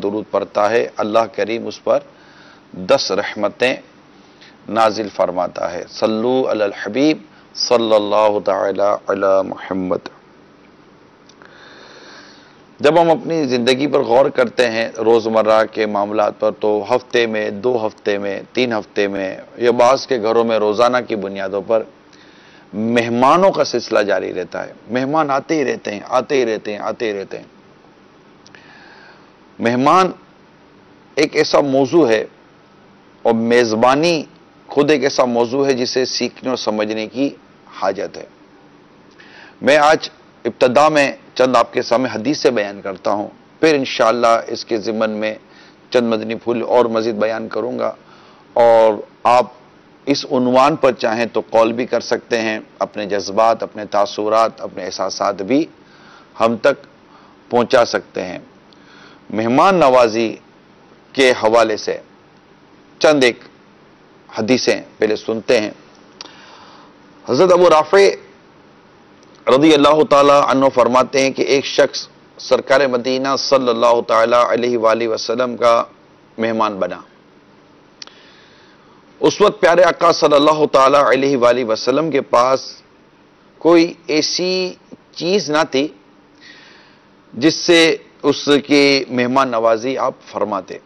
درود پڑھتا ہے اللہ کریم اس پر 10 رحمتیں نازل فرماتا ہے۔ صلو علی الحبیب صلی اللہ تعالی علی محمد۔ جب ہم اپنی زندگی پر غور کرتے ہیں روزمرہ کے معاملات پر، تو ہفتے میں، 2 ہفتے میں، 3 ہفتے میں یا بعض کے گھروں میں روزانہ کی بنیادوں پر مہمانوں کا سلسلہ جاری رہتا ہے۔ مہمان آتے ہی رہتے ہیں، آتے ہی رہتے ہیں، آتے ہی رہتے ہیں۔ مہمان ایک ایسا موضوع ہے اور میزبانی خود ایک ایسا موضوع ہے جسے سیکھنے اور سمجھنے کی حاجت ہے۔ میں آج ابتدا میں چند آپ کے سامنے حدیثیں بیان کرتا ہوں، پھر انشاءاللہ اس کے ضمن میں چند مدنی پھول اور مزید بیان کروں گا، اور آپ اس عنوان پر چاہیں تو کال بھی کر سکتے ہیں، اپنے جذبات، اپنے تاثرات، اپنے احساسات بھی ہم تک پہنچا سکتے ہیں۔ مہمان نوازی کے حوالے سے چند ایک حدیثیں پہلے سنتے ہیں۔ حضرت ابو رافع رضی اللہ تعالی عنہ فرماتے ہیں کہ ایک شخص سرکار مدینہ صلی اللہ تعالی علیہ وآلہ وسلم کا مہمان بنا۔ اس وقت پیارے آقا صلی اللہ تعالی علیہ وآلہ وسلم کے پاس کوئی ایسی چیز نہ تھی جس سے اس کی مہمان نوازی آپ فرماتے۔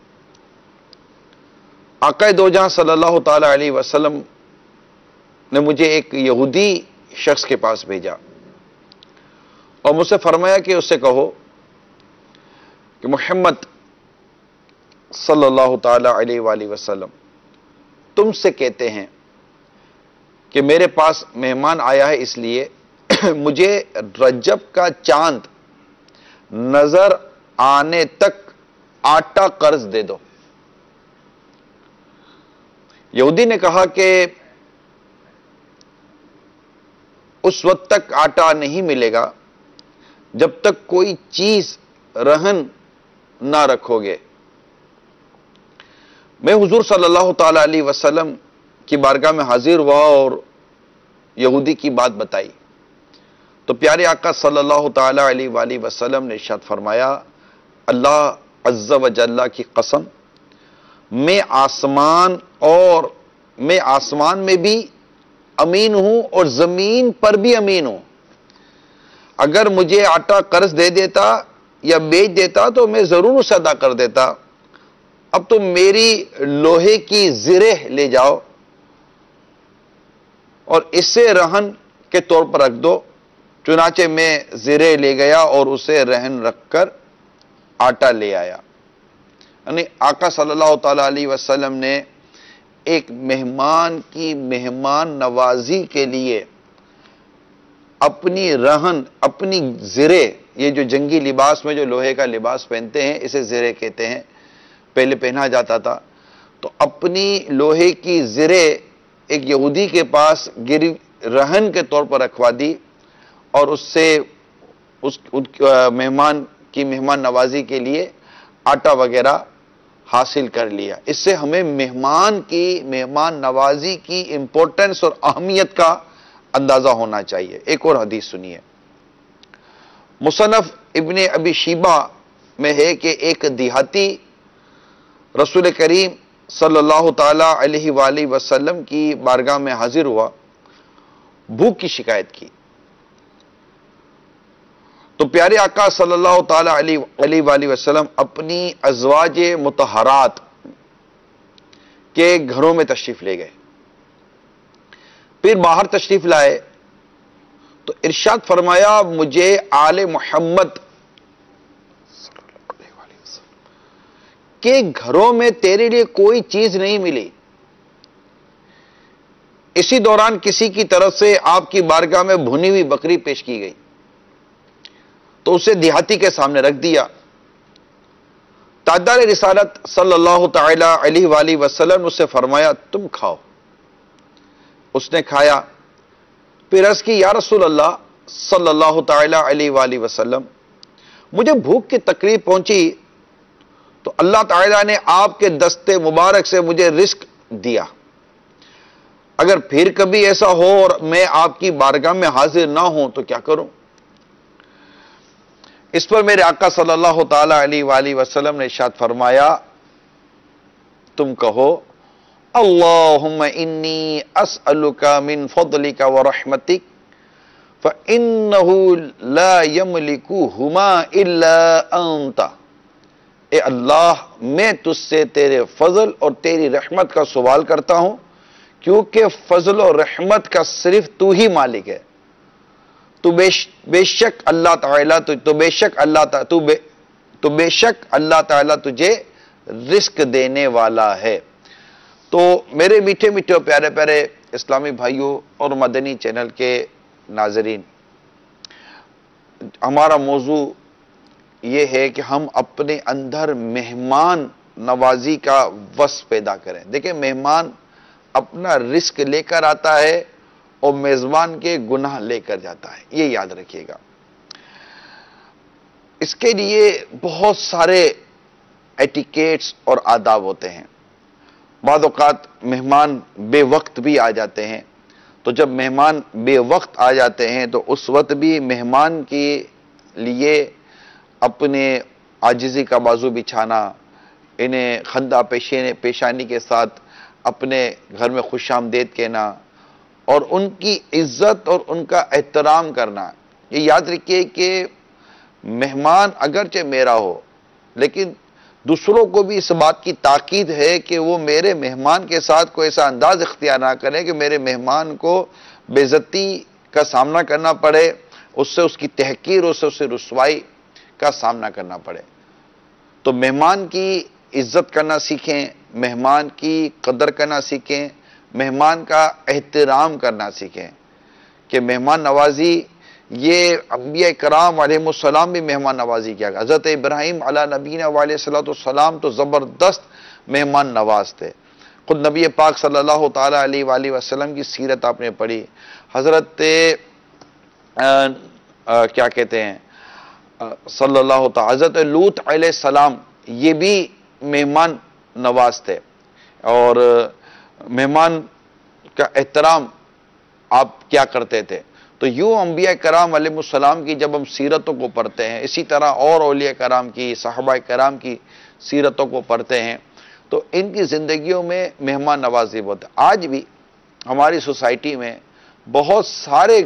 آقا دو جہاں صلی اللہ تعالی علیہ وسلم نے مجھے ایک یہودی شخص کے پاس بھیجا اور مجھ سے فرمایا کہ اس سے کہو کہ محمد صلی اللہ تعالی علیہ وآلہ وسلم تم سے کہتے ہیں کہ میرے پاس مہمان آیا ہے، اس لیے مجھے رجب کا چاند نظر آنے تک آٹا قرض دے دو۔ یہودی نے کہا کہ اس وقت تک آٹا نہیں ملے گا جب تک کوئی چیز رہن نہ رکھو گے۔ میں حضور صلی اللہ تعالی علیہ وسلم کی بارگاہ میں حاضر ہوا اور یہودی کی بات بتائی تو پیارے آقا صلی اللہ تعالی علیہ وآلہ وسلم نے ارشاد فرمایا، اللہ عز و جل کی قسم، میں آسمان میں بھی امین ہوں اور زمین پر بھی امین ہوں۔ اگر مجھے آٹا قرض دے دیتا یا بیچ دیتا تو میں ضرور اسے ادا کر دیتا۔ اب تم میری لوہے کی زرہ لے جاؤ اور اسے رہن کے طور پر رکھ دو۔ چنانچہ میں زرہ لے گیا اور اسے رہن رکھ کر آٹا لے آیا۔ یعنی آقا صلی اللہ تعالی علیہ وسلم نے ایک مہمان کی مہمان نوازی کے لیے اپنی رہن، اپنی زرہ، یہ جو جنگی لباس میں جو لوہے کا لباس پہنتے ہیں اسے زرہ کہتے ہیں، پہلے پہنا جاتا تھا، تو اپنی لوہے کی زرہ ایک یہودی کے پاس گری رہن کے طور پر رکھوا دی اور اس سے مہمان کی مہمان نوازی کے لیے آٹا وغیرہ حاصل کر لیا۔ اس سے ہمیں مہمان کی مہمان نوازی کی امپورٹنس اور اہمیت کا اندازہ ہونا چاہیے۔ ایک اور حدیث سنیے، مصنف ابن ابی شیبہ میں ہے کہ ایک دیہاتی رسول کریم صلی اللہ تعالی علیہ وآلہ وسلم کی بارگاہ میں حاضر ہوا، بھوک کی شکایت کی تو پیارے آقا صلی اللہ تعالی علیہ وآلہ وسلم اپنی ازواج مطہرات کے گھروں میں تشریف لے گئے، پھر باہر تشریف لائے تو ارشاد فرمایا، مجھے آل محمد کہ گھروں میں تیرے لیے کوئی چیز نہیں ملی۔ اسی دوران کسی کی طرف سے آپ کی بارگاہ میں بھنی ہوئی بکری پیش کی گئی تو اسے دیہاتی کے سامنے رکھ دیا۔ تاجدار رسالت صلی اللہ تعالی علیہ وآلہ وسلم اس سے فرمایا، تم کھاؤ۔ اس نے کھایا، پھر عرض کی، یا رسول اللہ صلی اللہ تعالی علیہ وآلہ وسلم، مجھے بھوک کی تکلیف پہنچی تو اللہ تعالیٰ نے آپ کے دستے مبارک سے مجھے رزق دیا، اگر پھر کبھی ایسا ہو اور میں آپ کی بارگاہ میں حاضر نہ ہوں تو کیا کروں؟ اس پر میرے آقا صلی اللہ تعالی علیہ وآلہ وسلم نے ارشاد فرمایا، تم کہو اللہم انی اسألک من فضلک ورحمتک فإنہ لا یملکہما الا انت، اے اللہ میں تجھ سے تیرے فضل اور تیری رحمت کا سوال کرتا ہوں، کیونکہ فضل و رحمت کا صرف تو ہی مالک ہے۔ تو بے شک اللہ تعالیٰ تجھے رزق دینے والا ہے۔ تو میرے میٹھے میٹھے اور پیارے پیارے اسلامی بھائیوں اور مدنی چینل کے ناظرین، ہمارا موضوع یہ ہے کہ ہم اپنے اندر مہمان نوازی کا وصف پیدا کریں۔ دیکھیں، مہمان اپنا رزق لے کر آتا ہے اور میزبان کے گناہ لے کر جاتا ہے، یہ یاد رکھیے گا۔ اس کے لیے بہت سارے ایٹیکیٹس اور آداب ہوتے ہیں۔ بعض اوقات مہمان بے وقت بھی آ جاتے ہیں، تو جب مہمان بے وقت آ جاتے ہیں تو اس وقت بھی مہمان کے لیے اپنے عاجزی کا بازو بچھانا، انہیں خندہ پیشانی کے ساتھ اپنے گھر میں خوش آمدید کہنا اور ان کی عزت اور ان کا احترام کرنا۔ یہ یاد رکھیے کہ مہمان اگرچہ میرا ہو، لیکن دوسروں کو بھی اس بات کی تاکید ہے کہ وہ میرے مہمان کے ساتھ کوئی ایسا انداز اختیار نہ کریں کہ میرے مہمان کو بے عزتی کا سامنا کرنا پڑے، اس کی تحقیر، اس سے رسوائی کا سامنا کرنا پڑے۔ تو مہمان کی عزت کرنا سیکھیں، مہمان کی قدر کرنا سیکھیں، مہمان کا احترام کرنا سیکھیں کہ مہمان نوازی، یہ انبیاء کرام علیہ السلام بھی مہمان نوازی کیا گیا۔ حضرت ابراہیم علیہ نبینا علیہ السلام تو زبردست مہمان نواز تھے۔ خود نبی پاک صلی اللہ تعالی علیہ وآلہ وسلم کی سیرت آپ نے پڑھی، حضرت کیا کہتے ہیں صلی اللہ تعالی حضرت لوط علیہ السلام، یہ بھی مہمان نواز تھے، اور مہمان کا احترام آپ کیا کرتے تھے۔ تو یوں انبیاء کرام علیہ السلام کی جب ہم سیرتوں کو پڑھتے ہیں، اسی طرح اور اولیاء کرام کی، صحابہ کرام کی سیرتوں کو پڑھتے ہیں، تو ان کی زندگیوں میں مہمان نوازی بہت ہے۔ آج بھی ہماری سوسائٹی میں بہت سارے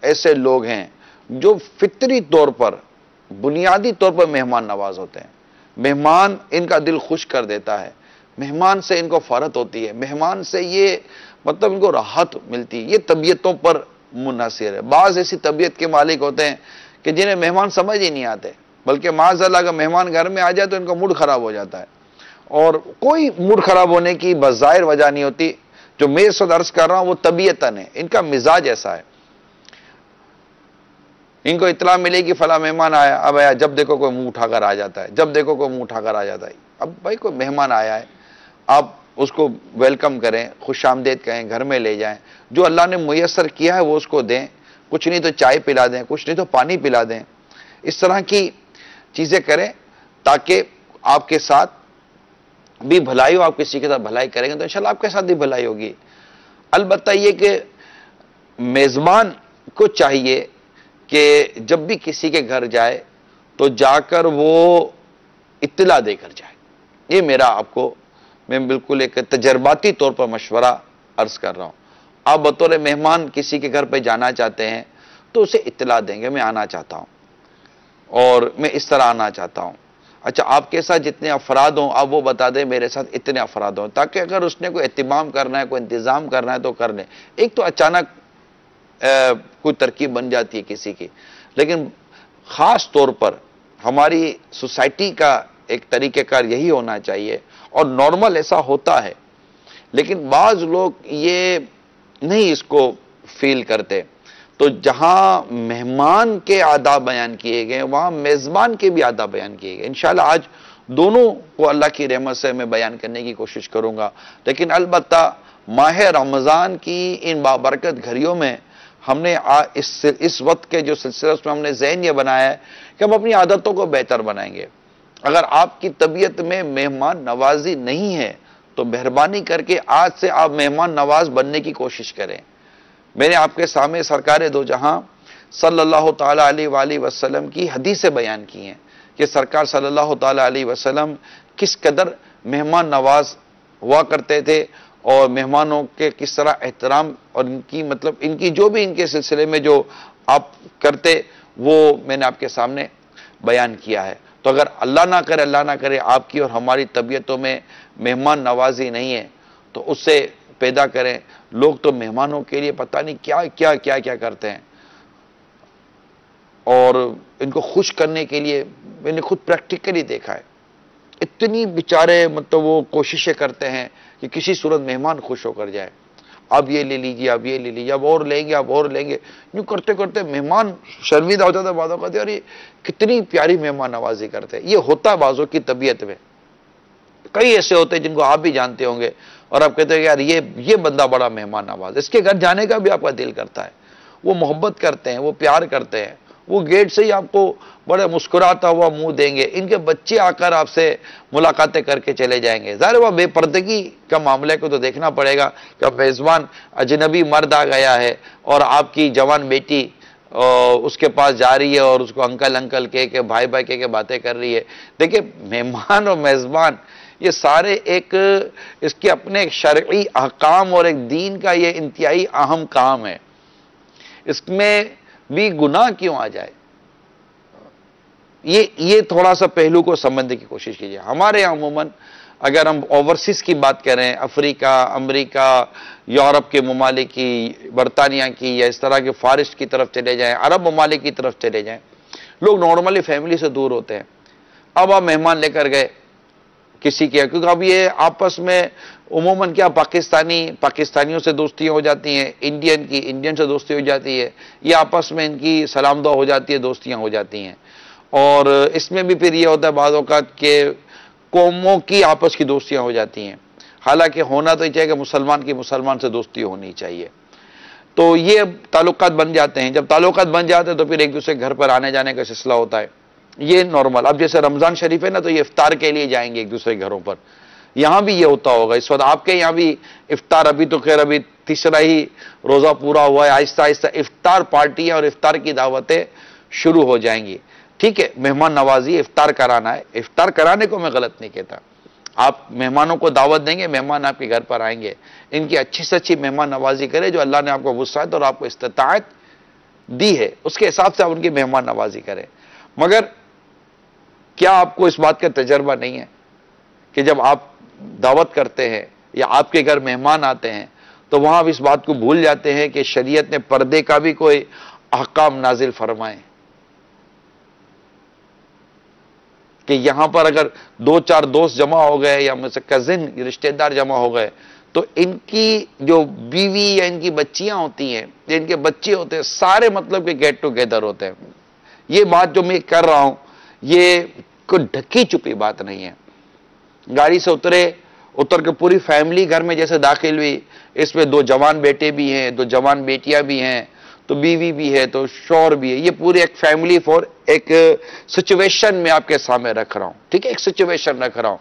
ایسے لوگ ہیں جو فطری طور پر، بنیادی طور پر مہمان نواز ہوتے ہیں۔ مہمان ان کا دل خوش کر دیتا ہے، مہمان سے ان کو فرحت ہوتی ہے، مہمان سے یہ مطلب ان کو راحت ملتی ہے۔ یہ طبیعتوں پر منحصر ہے۔ بعض ایسی طبیعت کے مالک ہوتے ہیں کہ جنہیں مہمان سمجھ ہی نہیں آتے، بلکہ معاذ اللہ اگر مہمان گھر میں آ جائے تو ان کا موڈ خراب ہو جاتا ہے، اور کوئی موڈ خراب ہونے کی بظاہر وجہ نہیں ہوتی۔ جو میں اس وقت عرض کر رہا ہوں وہ طبیعتاً ہے، ان کا مزاج ایسا ہے۔ ان کو اطلاع ملے کہ فلاں مہمان آیا، اب آیا، جب دیکھو کوئی منہ اٹھا کر آ جاتا ہے، جب دیکھو کوئی منہ اٹھا کر آ جاتا ہے۔ اب بھائی کوئی مہمان آیا ہے، آپ اس کو ویلکم کریں، خوش آمدید کہیں، گھر میں لے جائیں، جو اللہ نے میسر کیا ہے وہ اس کو دیں، کچھ نہیں تو چائے پلا دیں، کچھ نہیں تو پانی پلا دیں۔ اس طرح کی چیزیں کریں تاکہ آپ کے ساتھ بھی بھلائی ہو۔ آپ کسی کے ساتھ بھلائی کریں گے تو انشاءاللہ آپ کے ساتھ بھی بھلائی ہوگی۔ البتہ یہ کہ میزبان کو چاہیے کہ جب بھی کسی کے گھر جائے تو جا کر وہ اطلاع دے کر جائے۔ یہ میرا آپ کو، میں بالکل ایک تجرباتی طور پر مشورہ عرض کر رہا ہوں۔ آپ بطور مہمان کسی کے گھر پہ جانا چاہتے ہیں تو اسے اطلاع دیں گے، میں آنا چاہتا ہوں اور میں اس طرح آنا چاہتا ہوں۔ اچھا، آپ کے ساتھ جتنے افراد ہوں آپ وہ بتا دیں میرے ساتھ اتنے افراد ہوں، تاکہ اگر اس نے کوئی اہتمام کرنا ہے، کوئی انتظام کرنا ہے تو کر لیں۔ ایک تو اچانک کوئی ترکیب بن جاتی ہے کسی کی، لیکن خاص طور پر ہماری سوسائٹی کا ایک طریقہ کار یہی ہونا چاہیے، اور نارمل ایسا ہوتا ہے، لیکن بعض لوگ یہ نہیں اس کو فیل کرتے۔ تو جہاں مہمان کے آداب بیان کیے گئے وہاں میزبان کے بھی آداب بیان کیے گئے۔ انشاءاللہ آج دونوں کو اللہ کی رحمت سے میں بیان کرنے کی کوشش کروں گا، لیکن البتہ ماہ رمضان کی ان بابرکت گھڑیوں میں ہم نے اس وقت کے جو سلسلہ اس میں ہم نے ذہن یہ بنایا ہے کہ ہم اپنی عادتوں کو بہتر بنائیں گے۔ اگر آپ کی طبیعت میں مہمان نوازی نہیں ہے تو مہربانی کر کے آج سے آپ مہمان نواز بننے کی کوشش کریں۔ میں نے آپ کے سامنے سرکار دو جہاں صلی اللہ تعالیٰ علیہ وآلہ وسلم کی حدیثیں بیان کی ہیں کہ سرکار صلی اللہ تعالیٰ علیہ وسلم کس قدر مہمان نواز ہوا کرتے تھے اور مہمانوں کے کس طرح احترام اور ان کی مطلب ان کی جو بھی ان کے سلسلے میں جو آپ کرتے وہ میں نے آپ کے سامنے بیان کیا ہے. تو اگر اللہ نہ کرے آپ کی اور ہماری طبیعتوں میں مہمان نوازی نہیں ہے تو اس سے پیدا کریں. لوگ تو مہمانوں کے لیے پتہ نہیں کیا کرتے ہیں اور ان کو خوش کرنے کے لیے میں نے خود پریکٹیکلی دیکھا ہے. اتنی بیچارے مطلب وہ کوششیں کرتے ہیں کہ کسی صورت مہمان خوش ہو کر جائے. اب یہ لے لیجیے، اب یہ لے لیجیے، اب اور لیں گے، اب اور لیں گے. یوں کرتے کرتے مہمان شرمندہ ہو جاتا ہے. بعضوں کہتے ہیں اور یہ کتنی پیاری مہمان نوازی کرتے ہیں. یہ ہوتا ہے بعضوں کی طبیعت میں. کئی ایسے ہوتے ہیں جن کو آپ بھی جانتے ہوں گے اور آپ کہتے ہیں کہ یار یہ بندہ بڑا مہمان نواز، اس کے گھر جانے کا بھی آپ کا دل کرتا ہے. وہ محبت کرتے ہیں، وہ پیار کرتے ہیں. وہ گیٹ سے ہی آپ کو بڑے مسکراتا ہوا منہ دیں گے. ان کے بچے آ کر آپ سے ملاقاتیں کر کے چلے جائیں گے. ظاہر وہ بے پردگی کا معاملے کو تو دیکھنا پڑے گا کہ میزبان اجنبی مرد آ گیا ہے اور آپ کی جوان بیٹی اس کے پاس جا رہی ہے اور اس کو انکل کہہ کے بھائی کہہ کے باتیں کر رہی ہے. دیکھیں مہمان اور میزبان یہ سارے ایک اس کے اپنے شرعی احکام اور ایک دین کا یہ انتہائی اہم کام ہے. اس میں بھی گناہ کیوں آ جائے؟ یہ تھوڑا سا پہلو کو سمجھنے کی کوشش کیجیے. ہمارے یہاں عموماً اگر ہم اوورسیز کی بات کریں، افریقہ، امریکہ، یورپ کے ممالک کی، برطانیہ کی، یا اس طرح کے فارسٹ کی طرف چلے جائیں، عرب ممالک کی طرف چلے جائیں، لوگ نارملی فیملی سے دور ہوتے ہیں. اب آپ مہمان لے کر گئے کسی کے، کیونکہ اب یہ آپس میں عموماً کیا پاکستانیوں سے دوستیاں ہو جاتی ہیں، انڈین سے دوستی ہو جاتی ہے، یہ آپس میں ان کی سلام دعا ہو جاتی ہے، دوستیاں ہو جاتی ہیں. اور اس میں بھی پھر یہ ہوتا ہے بعض اوقات کہ قوموں کی آپس کی دوستیاں ہو جاتی ہیں. حالانکہ ہونا تو یہ چاہیے کہ مسلمان کی مسلمان سے دوستی ہونی چاہیے. تو یہ تعلقات بن جاتے ہیں. جب تعلقات بن جاتے ہیں تو پھر ایک دوسرے گھر پر آنے جانے کا سلسلہ ہوتا ہے. یہ نارمل. اب جیسے رمضان شریف ہے نا، تو یہ افطار کے لیے جائیں گے ایک دوسرے گھروں پر. یہاں بھی یہ ہوتا ہوگا اس وقت آپ کے یہاں بھی افطار. ابھی تو خیر ابھی تیسرا ہی روزہ پورا ہوا ہے. آہستہ آہستہ افطار پارٹیاں اور افطار کی دعوتیں شروع ہو جائیں گی. ٹھیک ہے، مہمان نوازی افطار کرانا ہے. افطار کرانے کو میں غلط نہیں کہتا. آپ مہمانوں کو دعوت دیں گے، مہمان آپ کے گھر پر آئیں گے. ان کی اچھی سے اچھی مہمان نوازی کرے. جو اللہ نے آپ کو وسعت اور آپ کو استطاعت دی ہے اس کے حساب سے آپ ان کی مہمان نوازی کریں. مگر کیا آپ کو اس بات کا تجربہ نہیں ہے کہ جب آپ دعوت کرتے ہیں یا آپ کے گھر مہمان آتے ہیں تو وہاں آپ اس بات کو بھول جاتے ہیں کہ شریعت نے پردے کا بھی کوئی احکام نازل فرمائے کہ یہاں پر اگر 2-4 دوست جمع ہو گئے یا مجھ سے کزن رشتہ دار جمع ہو گئے تو ان کی جو بیوی یا ان کی بچیاں ہوتی ہیں یا ان کے بچے ہوتے ہیں سارے مطلب کہ گیٹ ٹوگیدر ہوتے ہیں. یہ بات جو میں کر رہا ہوں یہ کوئی ڈھکی چھپی بات نہیں ہے. گاڑی سے اتر کے پوری فیملی گھر میں جیسے داخل ہوئی. اس میں 2 جوان بیٹے بھی ہیں، 2 جوان بیٹیاں بھی ہیں، تو بیوی بھی ہے، تو شوہر بھی ہے. یہ پوری ایک فیملی فور ایک سچویشن میں آپ کے سامنے رکھ رہا ہوں. ٹھیک ہے، ایک سچویشن رکھ رہا ہوں.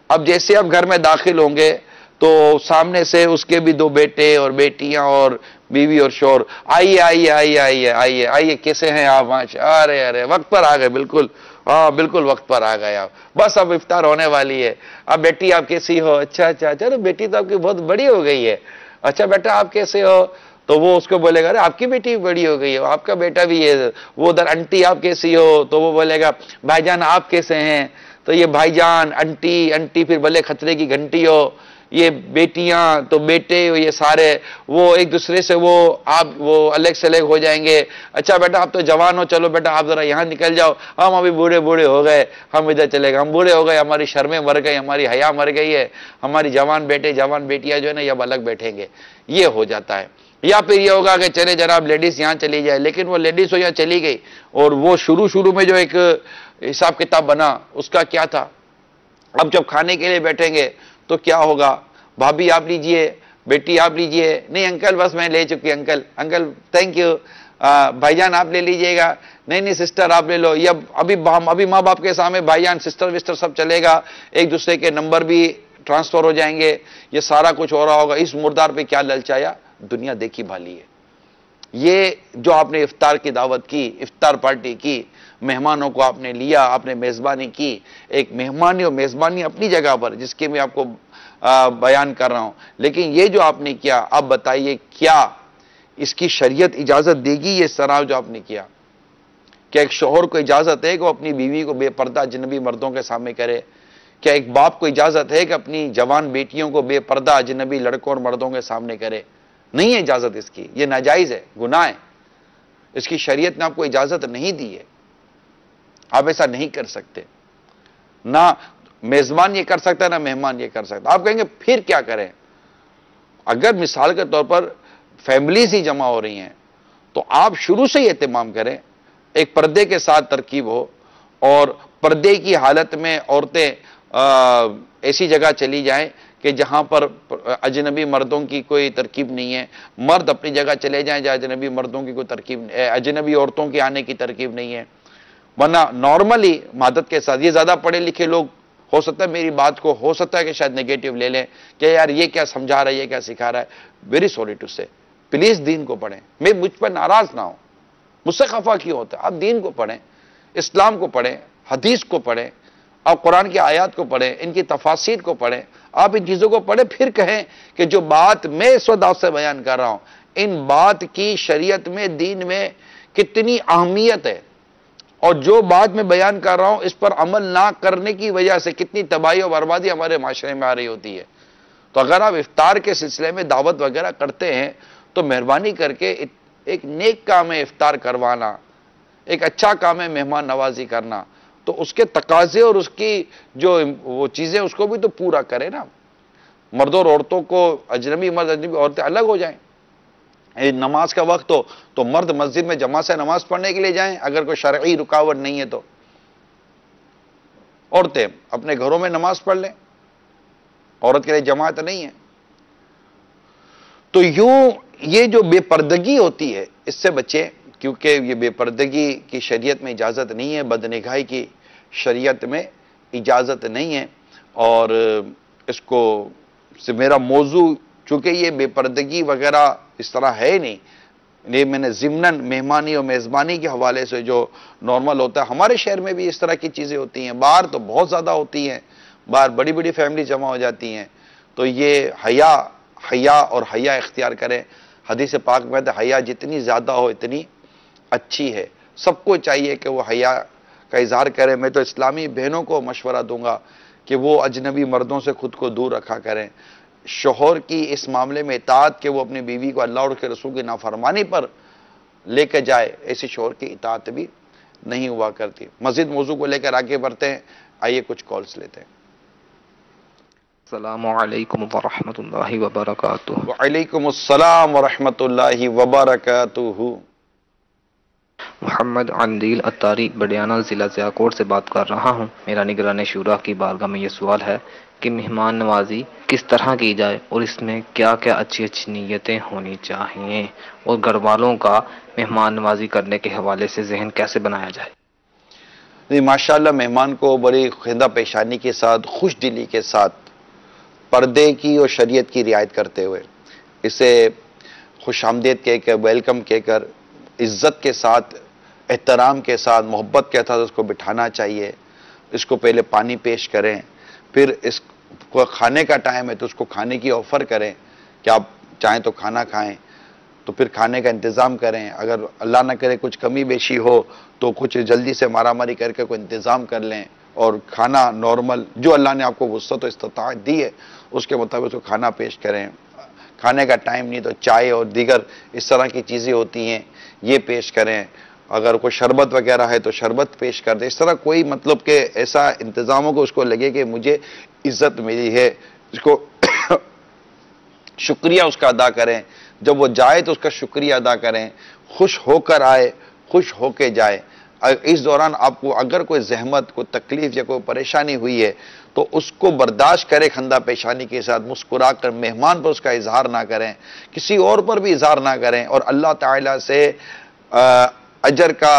اب جیسے آپ گھر میں داخل ہوں گے تو سامنے سے اس کے بھی 2 بیٹے اور بیٹیاں اور بیوی اور شوہر، آئیے کیسے ہیں آپ؟ ارے وقت پر آ گئے. بالکل، ہاں بالکل وقت پر آ گئے آپ. بس اب افطار ہونے والی ہے. اب بیٹی آپ کیسی ہو؟ اچھا چلو بیٹی تو آپ کی بہت بڑی ہو گئی ہے. اچھا بیٹا آپ کیسے ہو؟ تو وہ اس کو بولے گا ارے آپ کی بیٹی بھی بڑی ہو گئی ہے، آپ کا بیٹا بھی ہے. وہ ادھر انٹی آپ کیسی ہو؟ تو وہ بولے گا بھائی جان آپ کیسے ہیں؟ تو یہ بھائی جان انٹی پھر بھلے خطرے کی گھنٹی ہو، یہ بیٹیاں تو بیٹے، یہ سارے وہ ایک دوسرے سے وہ الگ سلیگ ہو جائیں گے. اچھا بیٹا آپ تو جوان ہو، چلو بیٹا آپ ذرا یہاں نکل جاؤ، ہم ابھی بوڑھے ہو گئے، ہم ادھر چلے گئے. ہم بوڑھے ہو گئے، ہماری شرمیں مر گئی، ہماری حیا مر گئی ہے، ہماری جوان بیٹے جوان بیٹیاں جو ہے نا یہ اب الگ بیٹھیں گے. یہ ہو جاتا ہے. یا پھر یہ ہوگا کہ چلے جناب لیڈیز یہاں چلی جائے. لیکن وہ لیڈیز یہاں چلی گئی اور وہ شروع میں جو ایک حساب کتاب بنا اس کا کیا تھا. اب جب کھانے کے لیے بیٹھیں گے تو کیا ہوگا؟ بھابھی آپ لیجئے، بیٹی آپ لیجئے. نہیں انکل بس میں لے چکی. Uncle thank you. بھائی جان آپ لے لیجئے گا. نہیں سسٹر آپ لے لو. یا ابھی ماں باپ کے سامنے بھائی جان سسٹر وسٹر سب چلے گا. ایک دوسرے کے نمبر بھی ٹرانسفر ہو جائیں گے. یہ سارا کچھ ہو رہا ہوگا. اس مردار پہ کیا للچایا؟ دنیا دیکھی بھالی ہے. یہ جو آپ نے افطار کی دعوت کی، افطار پارٹی کی، مہمانوں کو آپ نے لیا، آپ نے میزبانی کی، ایک مہمانی اور میزبانی اپنی جگہ پر جس کے میں آپ کو بیان کر رہا ہوں، لیکن یہ جو آپ نے کیا، اب بتائیے کیا اس کی شریعت اجازت دے گی یہ اس طرح جو آپ نے کیا؟ کیا ایک شوہر کو اجازت ہے کہ وہ اپنی بیوی کو بے پردہ اجنبی مردوں کے سامنے کرے؟ کیا ایک باپ کو اجازت ہے کہ اپنی جوان بیٹیوں کو بے پردہ اجنبی لڑکوں اور مردوں کے سامنے کرے؟ نہیں ہے اجازت اس کی، یہ ناجائز ہے، گناہ ہے، اس کی شریعت نے آپ کو اجازت نہیں دی ہے، آپ ایسا نہیں کر سکتے، نہ میزبان یہ کر سکتا ہے نہ مہمان یہ کر سکتا۔ آپ کہیں گے پھر کیا کریں؟ اگر مثال کے طور پر فیملیز ہی جمع ہو رہی ہیں تو آپ شروع سے ہی اہتمام کریں، ایک پردے کے ساتھ ترکیب ہو، اور پردے کی حالت میں عورتیں ایسی جگہ چلی جائیں کہ جہاں پر اجنبی مردوں کی کوئی ترکیب نہیں ہے، مرد اپنی جگہ چلے جائیں جہاں اجنبی مردوں کی کوئی ترکیب، اجنبی عورتوں کے آنے کی ترکیب نہیں ہے۔ ورنہ نارملی مادت کے ساتھ، یہ زیادہ پڑھے لکھے لوگ ہو سکتا ہے میری بات کو ہو سکتا ہے کہ شاید نیگیٹو لے لیں کہ یار یہ کیا سمجھا رہا ہے، یہ کیا سکھا رہا ہے۔ ویری سوری ٹو سے، پلیز دین کو پڑھیں، میں مجھ پر ناراض نہ ہوں، مجھ سے خفا کیوں ہوتا ہے؟ آپ دین کو پڑھیں، اسلام کو پڑھیں، حدیث کو پڑھیں، آپ قرآن کی آیات کو پڑھیں، ان کی تفاسیر کو پڑھیں، آپ ان چیزوں کو پڑھیں، پھر کہیں کہ جو بات میں اس وقت آپ سے بیان کر رہا ہوں ان بات کی شریعت میں، دین میں کتنی اہمیت ہے، اور جو بات میں بیان کر رہا ہوں اس پر عمل نہ کرنے کی وجہ سے کتنی تباہی اور بربادی ہمارے معاشرے میں آ رہی ہوتی ہے۔ تو اگر آپ افطار کے سلسلے میں دعوت وغیرہ کرتے ہیں تو مہربانی کر کے ایک نیک کام ہے افطار کروانا، ایک اچھا کام ہے مہمان نوازی کرنا، تو اس کے تقاضے اور اس کی جو وہ چیزیں اس کو بھی تو پورا کرے نا۔ مردوں اور عورتوں کو، اجنبی مرد اجنبی عورتیں الگ ہو جائیں، نماز کا وقت ہو تو مرد مسجد میں جماعت سے نماز پڑھنے کے لیے جائیں اگر کوئی شرعی رکاوٹ نہیں ہے، تو عورتیں اپنے گھروں میں نماز پڑھ لیں، عورت کے لیے جماعت نہیں ہے۔ تو یوں یہ جو بے پردگی ہوتی ہے اس سے بچیں، کیونکہ یہ بے پردگی کی شریعت میں اجازت نہیں ہے، بدنگاہی کی شریعت میں اجازت نہیں ہے، اور اس کو میرا موضوع چونکہ یہ بے پردگی وغیرہ اس طرح ہے نہیں، یہ میں نے ضمناً مہمانی اور میزبانی کے حوالے سے جو نارمل ہوتا ہے، ہمارے شہر میں بھی اس طرح کی چیزیں ہوتی ہیں، باہر تو بہت زیادہ ہوتی ہیں، باہر بڑی بڑی فیملی جمع ہو جاتی ہیں، تو یہ حیا اور حیا اختیار کریں۔ حدیث پاک میں حیا جتنی زیادہ ہو اتنی اچھی ہے، سب کو چاہیے کہ وہ حیا کا اظہار کرے۔ میں تو اسلامی بہنوں کو مشورہ دوں گا کہ وہ اجنبی مردوں سے خود کو دور رکھا کریں، شوہر کی اس معاملے میں اطاعت کہ وہ اپنی بیوی کو اللہ اور اس کے رسول کی نافرمانی پر لے کے جائے، ایسی شوہر کی اطاعت بھی نہیں ہوا کرتی۔ مزید موضوع کو لے کر آگے بڑھتے ہیں، آئیے کچھ کالز لیتے ہیں۔ السلام علیکم ورحمۃ اللہ وبرکاتہ۔ وعلیکم السلام ورحمۃ اللہ وبرکاتہ۔ محمد عندیل اتاری بڈیانہ ضلع سیاکوٹ سے بات کر رہا ہوں۔ میرا نگران شورا کی بارگاہ میں یہ سوال ہے کہ مہمان نوازی کس طرح کی جائے اور اس میں کیا کیا اچھی اچھی نیتیں ہونی چاہیے، اور گھر والوں کا مہمان نوازی کرنے کے حوالے سے ذہن کیسے بنایا جائے؟ ماشاءاللہ مہمان کو بڑی خندہ پیشانی کے ساتھ، خوش دلی کے ساتھ، پردے کی اور شریعت کی رعایت کرتے ہوئے اسے خوش آمدید کہہ کر، ویلکم کہہ کر، عزت کے ساتھ، احترام کے ساتھ، محبت کے ساتھ اس کو بٹھانا چاہیے۔ اس کو پہلے پانی پیش کریں، پھر اس کو کھانے کا ٹائم ہے تو اس کو کھانے کی آفر کریں کہ آپ چاہیں تو کھانا کھائیں، تو پھر کھانے کا انتظام کریں۔ اگر اللہ نہ کرے کچھ کمی بیشی ہو تو کچھ جلدی سے مارا ماری کر کے کوئی انتظام کر لیں، اور کھانا نارمل جو اللہ نے آپ کو وسعت و استطاعت دی ہے اس کے مطابق اس کو کھانا پیش کریں۔ کھانے کا ٹائم نہیں تو چائے اور دیگر اس طرح کی چیزیں ہوتی ہیں یہ پیش کریں۔ اگر کوئی شربت وغیرہ ہے تو شربت پیش کر دیں۔ اس طرح کوئی مطلب کہ ایسا انتظام ہو کہ اس کو لگے کہ مجھے عزت ملی ہے، اس کو شکریہ اس کا ادا کریں۔ جب وہ جائے تو اس کا شکریہ ادا کریں، خوش ہو کر آئے، خوش ہو کے جائے۔ اس دوران آپ کو اگر کوئی زحمت، کوئی تکلیف یا کوئی پریشانی ہوئی ہے تو اس کو برداشت کرے، خندہ پیشانی کے ساتھ مسکرا کر، مہمان پر اس کا اظہار نہ کریں، کسی اور پر بھی اظہار نہ کریں، اور اللہ تعالیٰ سے اجر کا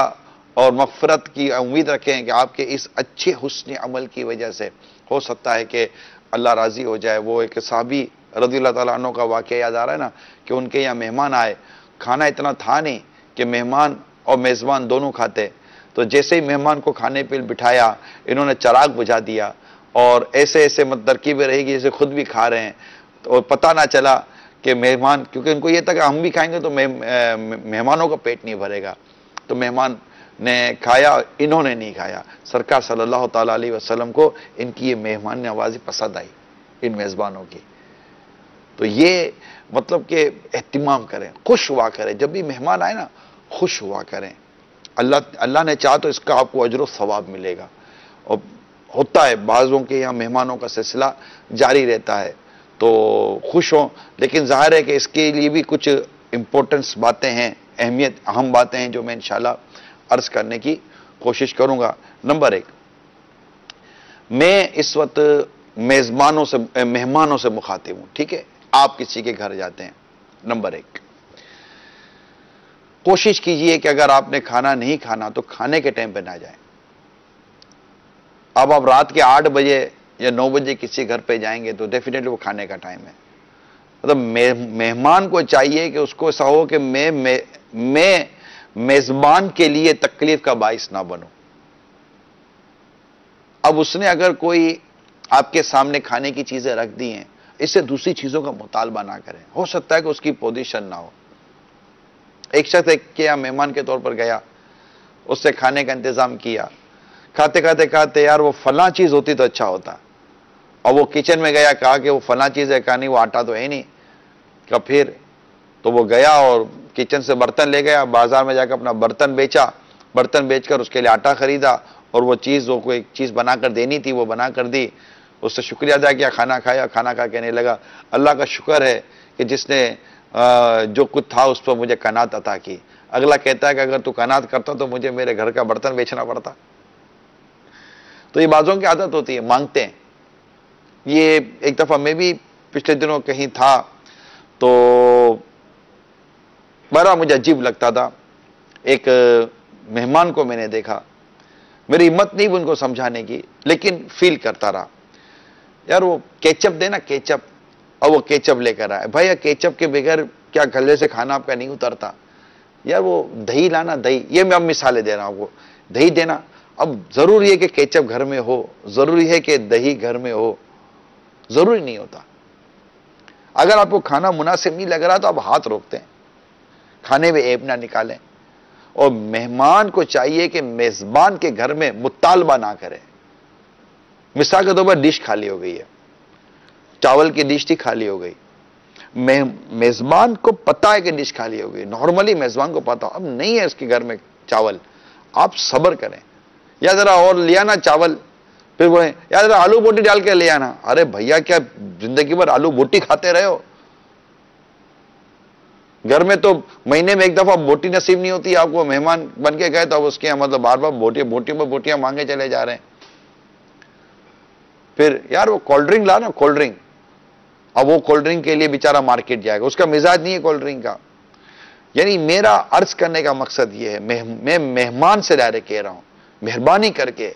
اور مغفرت کی امید رکھیں کہ آپ کے اس اچھے حسن عمل کی وجہ سے ہو سکتا ہے کہ اللہ راضی ہو جائے۔ وہ ایک صحابی رضی اللہ تعالیٰ عنہ کا واقعہ یاد آ رہا ہے نا کہ ان کے یہاں مہمان آئے کھانا اتنا تھا نہیں کہ مہمان اور میزبان دونوں کھاتے. تو جیسے ہی مہمان کو کھانے پہ بٹھایا انہوں نے چراغ بجھا دیا اور ایسے ایسے ترکیبیں رہی گی جیسے خود بھی کھا رہے ہیں اور پتہ نہ چلا کہ مہمان, کیونکہ ان کو یہ تھا کہ ہم بھی کھائیں گے تو مہمانوں کا پیٹ نہیں بھرے گا. تو مہمان نے کھایا, انہوں نے نہیں کھایا. سرکار صلی اللہ تعالیٰ علیہ وسلم کو ان کی یہ مہمان نوازی پسند آئی, ان میزبانوں کی. تو یہ مطلب کہ اہتمام کریں, خوش ہوا کریں, جب بھی مہمان آئے نا خوش ہوا کریں. اللہ نے چاہا تو اس کا آپ کو اجر و ثواب ملے گا. اور ہوتا ہے بعضوں کے یہاں مہمانوں کا سلسلہ جاری رہتا ہے تو خوش ہوں, لیکن ظاہر ہے کہ اس کے لیے بھی کچھ امپورٹنس باتیں ہیں, اہم باتیں ہیں جو میں انشاءاللہ عرض کرنے کی کوشش کروں گا. نمبر 1, میں اس وقت مہمانوں سے مخاطب ہوں, ٹھیک ہے, آپ کسی کے گھر جاتے ہیں. نمبر 1, کوشش کیجئے کہ اگر آپ نے کھانا نہیں کھانا تو کھانے کے ٹائم پہ نہ جائیں. اب آپ رات کے 8 بجے یا 9 بجے کسی گھر پہ جائیں گے تو ڈیفینیٹلی وہ کھانے کا ٹائم ہے. مطلب مہمان کو چاہیے کہ اس کو ایسا ہو کہ میں میزبان کے لیے تکلیف کا باعث نہ بنوں. اب اس نے اگر کوئی آپ کے سامنے کھانے کی چیزیں رکھ دی ہیں, اس سے دوسری چیزوں کا مطالبہ نہ کریں. ہو سکتا ہے کہ اس کی پوزیشن نہ ہو. ایک شخص کیا مہمان کے طور پر گیا, اس سے کھانے کا انتظام کیا, کھاتے کھاتے کھاتے یار وہ فلاں چیز ہوتی تو اچھا ہوتا, اور وہ کچن میں گیا, کہا کہ وہ فلاں چیز ہے, کہا نہیں وہ آٹا تو ہے نہیں. کہ پھر تو وہ گیا اور کچن سے برتن لے گیا, بازار میں جا کے اپنا برتن بیچا, برتن بیچ کر اس کے لیے آٹا خریدا, اور وہ چیز وہ کوئی چیز بنا کر دینی تھی وہ بنا کر دی. اس سے شکریہ ادا کیا, کھانا کھایا, کھانا کھا کہنے لگا اللہ کا شکر ہے کہ جس نے جو کچھ تھا اس پر مجھے قناعت عطا کی. اگلا کہتا ہے کہ اگر تو قناعت کرتا تو مجھے میرے گھر کا برتن بیچنا پڑتا. تو یہ بعضوں کی عادت ہوتی ہے, مانگتے ہیں. یہ ایک دفعہ میں بھی پچھلے دنوں کہیں تھا تو بڑا مجھے عجیب لگتا تھا. ایک مہمان کو میں نے دیکھا, میری ہمت نہیں ان کو سمجھانے کی, لیکن فیل کرتا رہا یار وہ کیچپ دے نا, کیچپ, اور وہ کیچپ لے کر آئے. بھائی کیچپ کے بغیر کیا گلے سے کھانا آپ کا نہیں اترتا؟ یار وہ دہی لانا, دہی, یہ میں اب مثالیں دے رہا ہوں آپ کو, دہی دینا. اب ضروری ہے کہ کیچپ گھر میں ہو, ضروری ہے کہ دہی گھر میں ہو, ضروری نہیں ہوتا. اگر آپ کو کھانا مناسب نہیں لگ رہا تو آپ ہاتھ روکتے ہیں, کھانے میں عیب نہ نکالیں. اور مہمان کو چاہیے کہ میزبان کے گھر میں مطالبہ نہ کرے. مثال کے طور پر ڈش خالی ہو گئی ہے, چاول کی ڈش تھی خالی ہو گئی, میزبان کو پتا ہے کہ ڈش خالی ہو گئی, نارملی میزبان کو پتا, اب نہیں ہے اس کے گھر میں چاول, آپ صبر کریں, یا ذرا اور لیا نا چاول, پھر بولیں یا ذرا آلو بوٹی ڈال کے لے آنا. ارے بھیا کیا زندگی بھر آلو بوٹی کھاتے رہے ہو؟ گھر میں تو مہینے میں ایک دفعہ بوٹی نصیب نہیں ہوتی آپ کو, مہمان بن کے گئے تو اب اس کے مطلب بار بار بوٹیوں پر بوٹیاں مانگے چلے جا رہے ہیں. پھر یار وہ کولڈ ڈرنک لا نا, کولڈ ڈرنک, اب وہ کولڈ ڈرنک کے لیے بیچارہ مارکیٹ جائے گا, اس کا مزاج نہیں ہے کولڈ ڈرنک کا. یعنی میرا عرض کرنے کا مقصد یہ ہے, میں مہمان سے ڈائریکٹ کہہ رہا ہوں, مہربانی کر کے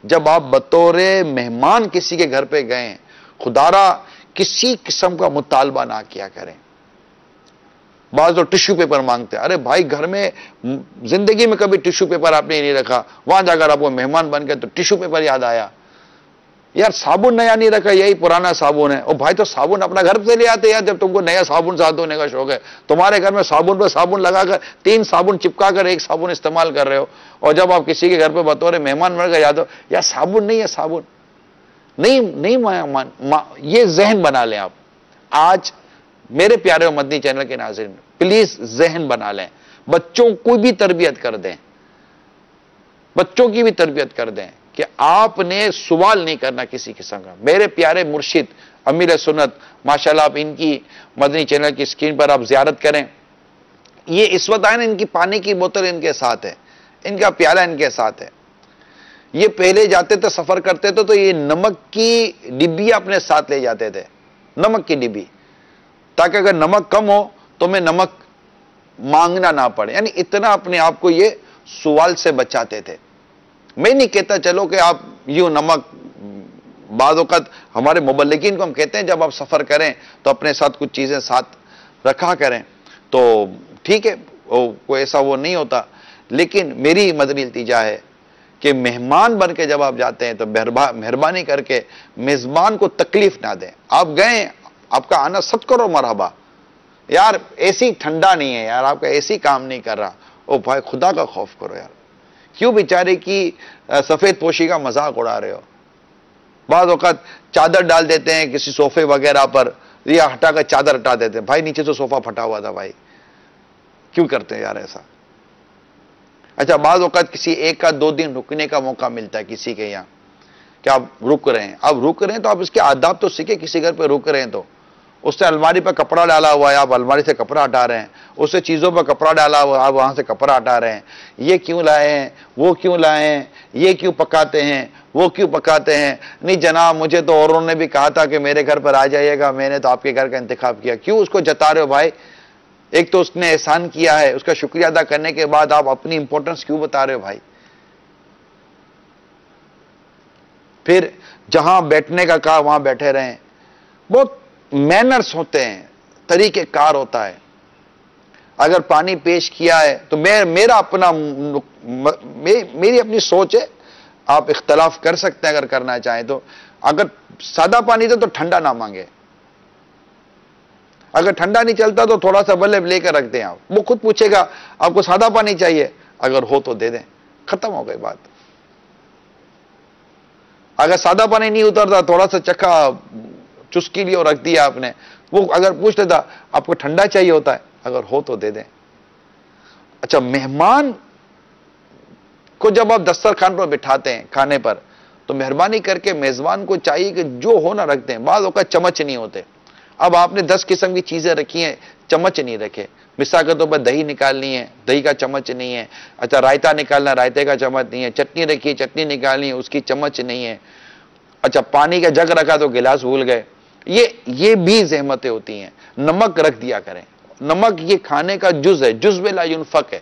جب آپ بطور مہمان کسی کے گھر پہ گئے, خدارا کسی قسم کا مطالبہ نہ کیا کریں. بعض تو ٹشو پیپر مانگتے ہیں. ارے بھائی گھر میں زندگی میں کبھی ٹشو پیپر آپ نے نہیں رکھا, وہاں جا کر آپ کو مہمان بن گئے تو ٹشو پیپر یاد آیا. یار صابن نیا نہیں رکھا, یہی پرانا صابن ہے. اور بھائی تو صابن اپنا گھر سے لے آتے یار, جب تم کو نیا صابن ساتھ ہونے کا شوق ہے. تمہارے گھر میں صابن پہ صابن لگا کر 3 صابن چپکا کر ایک صابن استعمال کر رہے ہو, اور جب آپ کسی کے گھر پہ بطور مہمان بن کر یاد ہو یار صابن نہیں ہے, صابن نہیں, یہ ذہن بنا لیں آپ. آج میرے پیارے مدنی چینل کے ناظرین پلیز ذہن بنا لیں, بچوں کو بھی تربیت کر دیں, بچوں کی بھی تربیت کر دیں کہ آپ نے سوال نہیں کرنا کسی قسم کا. میرے پیارے مرشد امیر سنت ماشاءاللہ, آپ ان کی مدنی چینل کی اسکرین پر آپ زیارت کریں. یہ اس وقت آئے نا, ان کی پانی کی بوتل ان کے ساتھ ہے, ان کا پیالہ ان کے ساتھ ہے. یہ پہلے جاتے تھے سفر کرتے تھے تو یہ نمک کی ڈبی اپنے ساتھ لے جاتے تھے, نمک کی ڈبی, تاکہ اگر نمک کم ہو تو میں نمک مانگنا نہ پڑے. یعنی اتنا اپنے آپ کو یہ سوال سے بچاتے تھے. میں نہیں کہتا چلو کہ آپ یوں نمک, بعض اوقات ہمارے مبلغین کو ہم کہتے ہیں جب آپ سفر کریں تو اپنے ساتھ کچھ چیزیں ساتھ رکھا کریں, تو ٹھیک ہے کوئی ایسا وہ نہیں ہوتا، لیکن میری مدنی التجا ہے کہ مہمان بن کے جب آپ جاتے ہیں تو مہربانی کر کے میزبان کو تکلیف نہ دیں. آپ گئے، آپ کا آنا ست کرو مرحبا. یار اے سی ٹھنڈا نہیں ہے یار، آپ کا اے سی کام نہیں کر رہا، او بھائی خدا کا خوف کرو یار، کیوں بیچارے کی سفید پوشی کا مذاق اڑا رہے ہو. بعض اوقات چادر ڈال دیتے ہیں کسی صوفے وغیرہ پر، یا ہٹا کر چادر ہٹا دیتے ہیں، بھائی نیچے تو صوفہ پھٹا ہوا تھا، بھائی کیوں کرتے ہیں یار ایسا. اچھا بعض اوقات کسی ایک کا 2 دن رکنے کا موقع ملتا ہے کسی کے یہاں کہ آپ رک رہے ہیں، اب رک رہے ہیں تو آپ اس کے آداب تو سیکھیں. کسی گھر پہ رک رہے ہیں تو اس نے الماری پہ کپڑا ڈالا ہوا ہے، آپ الماری سے کپڑا ہٹا رہے ہیں. اس سے چیزوں پہ کپڑا ڈالا ہوا ہے، آپ وہاں سے کپڑا ہٹا رہے ہیں. یہ کیوں لائے ہیں، وہ کیوں لائے ہیں، یہ کیوں پکاتے ہیں، وہ کیوں پکاتے ہیں. نہیں جناب مجھے تو اوروں نے بھی کہا تھا کہ میرے گھر پر آ جائیے گا، میں نے تو آپ کے گھر کا انتخاب کیا. کیوں اس کو جتا رہے ہو بھائی؟ ایک تو اس نے احسان کیا ہے، اس کا شکریہ ادا کرنے کے بعد آپ اپنی امپورٹنس کیوں بتا رہے ہو بھائی؟ پھر جہاں بیٹھنے کا کہا وہاں بیٹھے رہیں. بہت مینرز ہوتے ہیں، طریقہ کار ہوتا ہے. اگر پانی پیش کیا ہے تو میرا اپنا میری اپنی سوچ ہے، آپ اختلاف کر سکتے ہیں اگر کرنا چاہیں تو. اگر سادہ پانی دے تو ٹھنڈا نہ مانگے، اگر ٹھنڈا نہیں چلتا تو تھوڑا سا بلب لے کر رکھ دیں. آپ وہ خود پوچھے گا آپ کو سادہ پانی چاہیے، اگر ہو تو دے دیں، ختم ہو گئی بات. اگر سادہ پانی نہیں اترتا تھوڑا سا چکھا چسکی لی اور رکھ دیا آپ نے، وہ اگر پوچھ لیتا آپ کو ٹھنڈا چاہیے ہوتا ہے، اگر ہو تو دے دیں. اچھا مہمان کو جب آپ دسترخوان پر بٹھاتے ہیں کھانے پر تو مہربانی کر کے میزبان کو چاہیے کہ جو ہو نہ رکھ دیں. بعض اوقات چمچ نہیں ہوتے، اب آپ نے 10 قسم کی چیزیں رکھی ہیں، چمچ نہیں رکھے. مثال کے طور پر دہی نکالنی ہے، دہی کا چمچ نہیں ہے. اچھا رائتا نکالنا، رائتے کا چمچ نہیں ہے. چٹنی رکھی ہے، چٹنی نکالنی ہے، اس کی چمچ نہیں ہے. اچھا پانی کا جگ رکھا تو گلاس بھول گئے. یہ بھی زحمتیں ہوتی ہیں. نمک رکھ دیا کریں، نمک یہ کھانے کا جز ہے، جز لا ينفق ہے.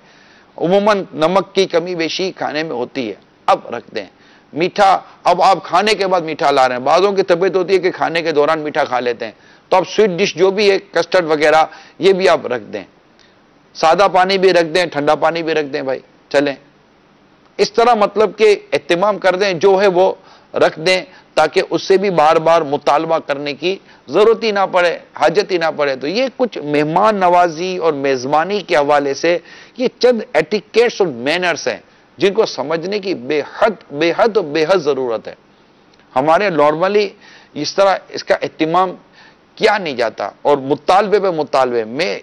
عموماً نمک کی کمی بیشی کھانے میں ہوتی ہے، اب رکھ دیں. میٹھا اب آپ کھانے کے بعد میٹھا لا رہے ہیں. بعضوں کی طبیعت ہوتی ہے کہ کھانے کے دوران میٹھا کھا لیتے ہیں، تو اب سویٹ ڈش جو بھی ہے کسٹرڈ وغیرہ یہ بھی آپ رکھ دیں. سادہ پانی بھی رکھ دیں، ٹھنڈا پانی بھی رکھ دیں. بھائی چلیں اس طرح مطلب کہ اہتمام کر دیں، جو ہے وہ رکھ دیں تاکہ اس سے بھی بار بار مطالبہ کرنے کی ضرورت ہی نہ پڑے، حاجت ہی نہ پڑے. تو یہ کچھ مہمان نوازی اور میزبانی کے حوالے سے یہ چند ایٹیکیٹس اور مینرز ہیں جن کو سمجھنے کی بے حد ضرورت ہے. ہمارے نارملی اس طرح اس کا اہتمام کیا نہیں جاتا. اور مطالبے میں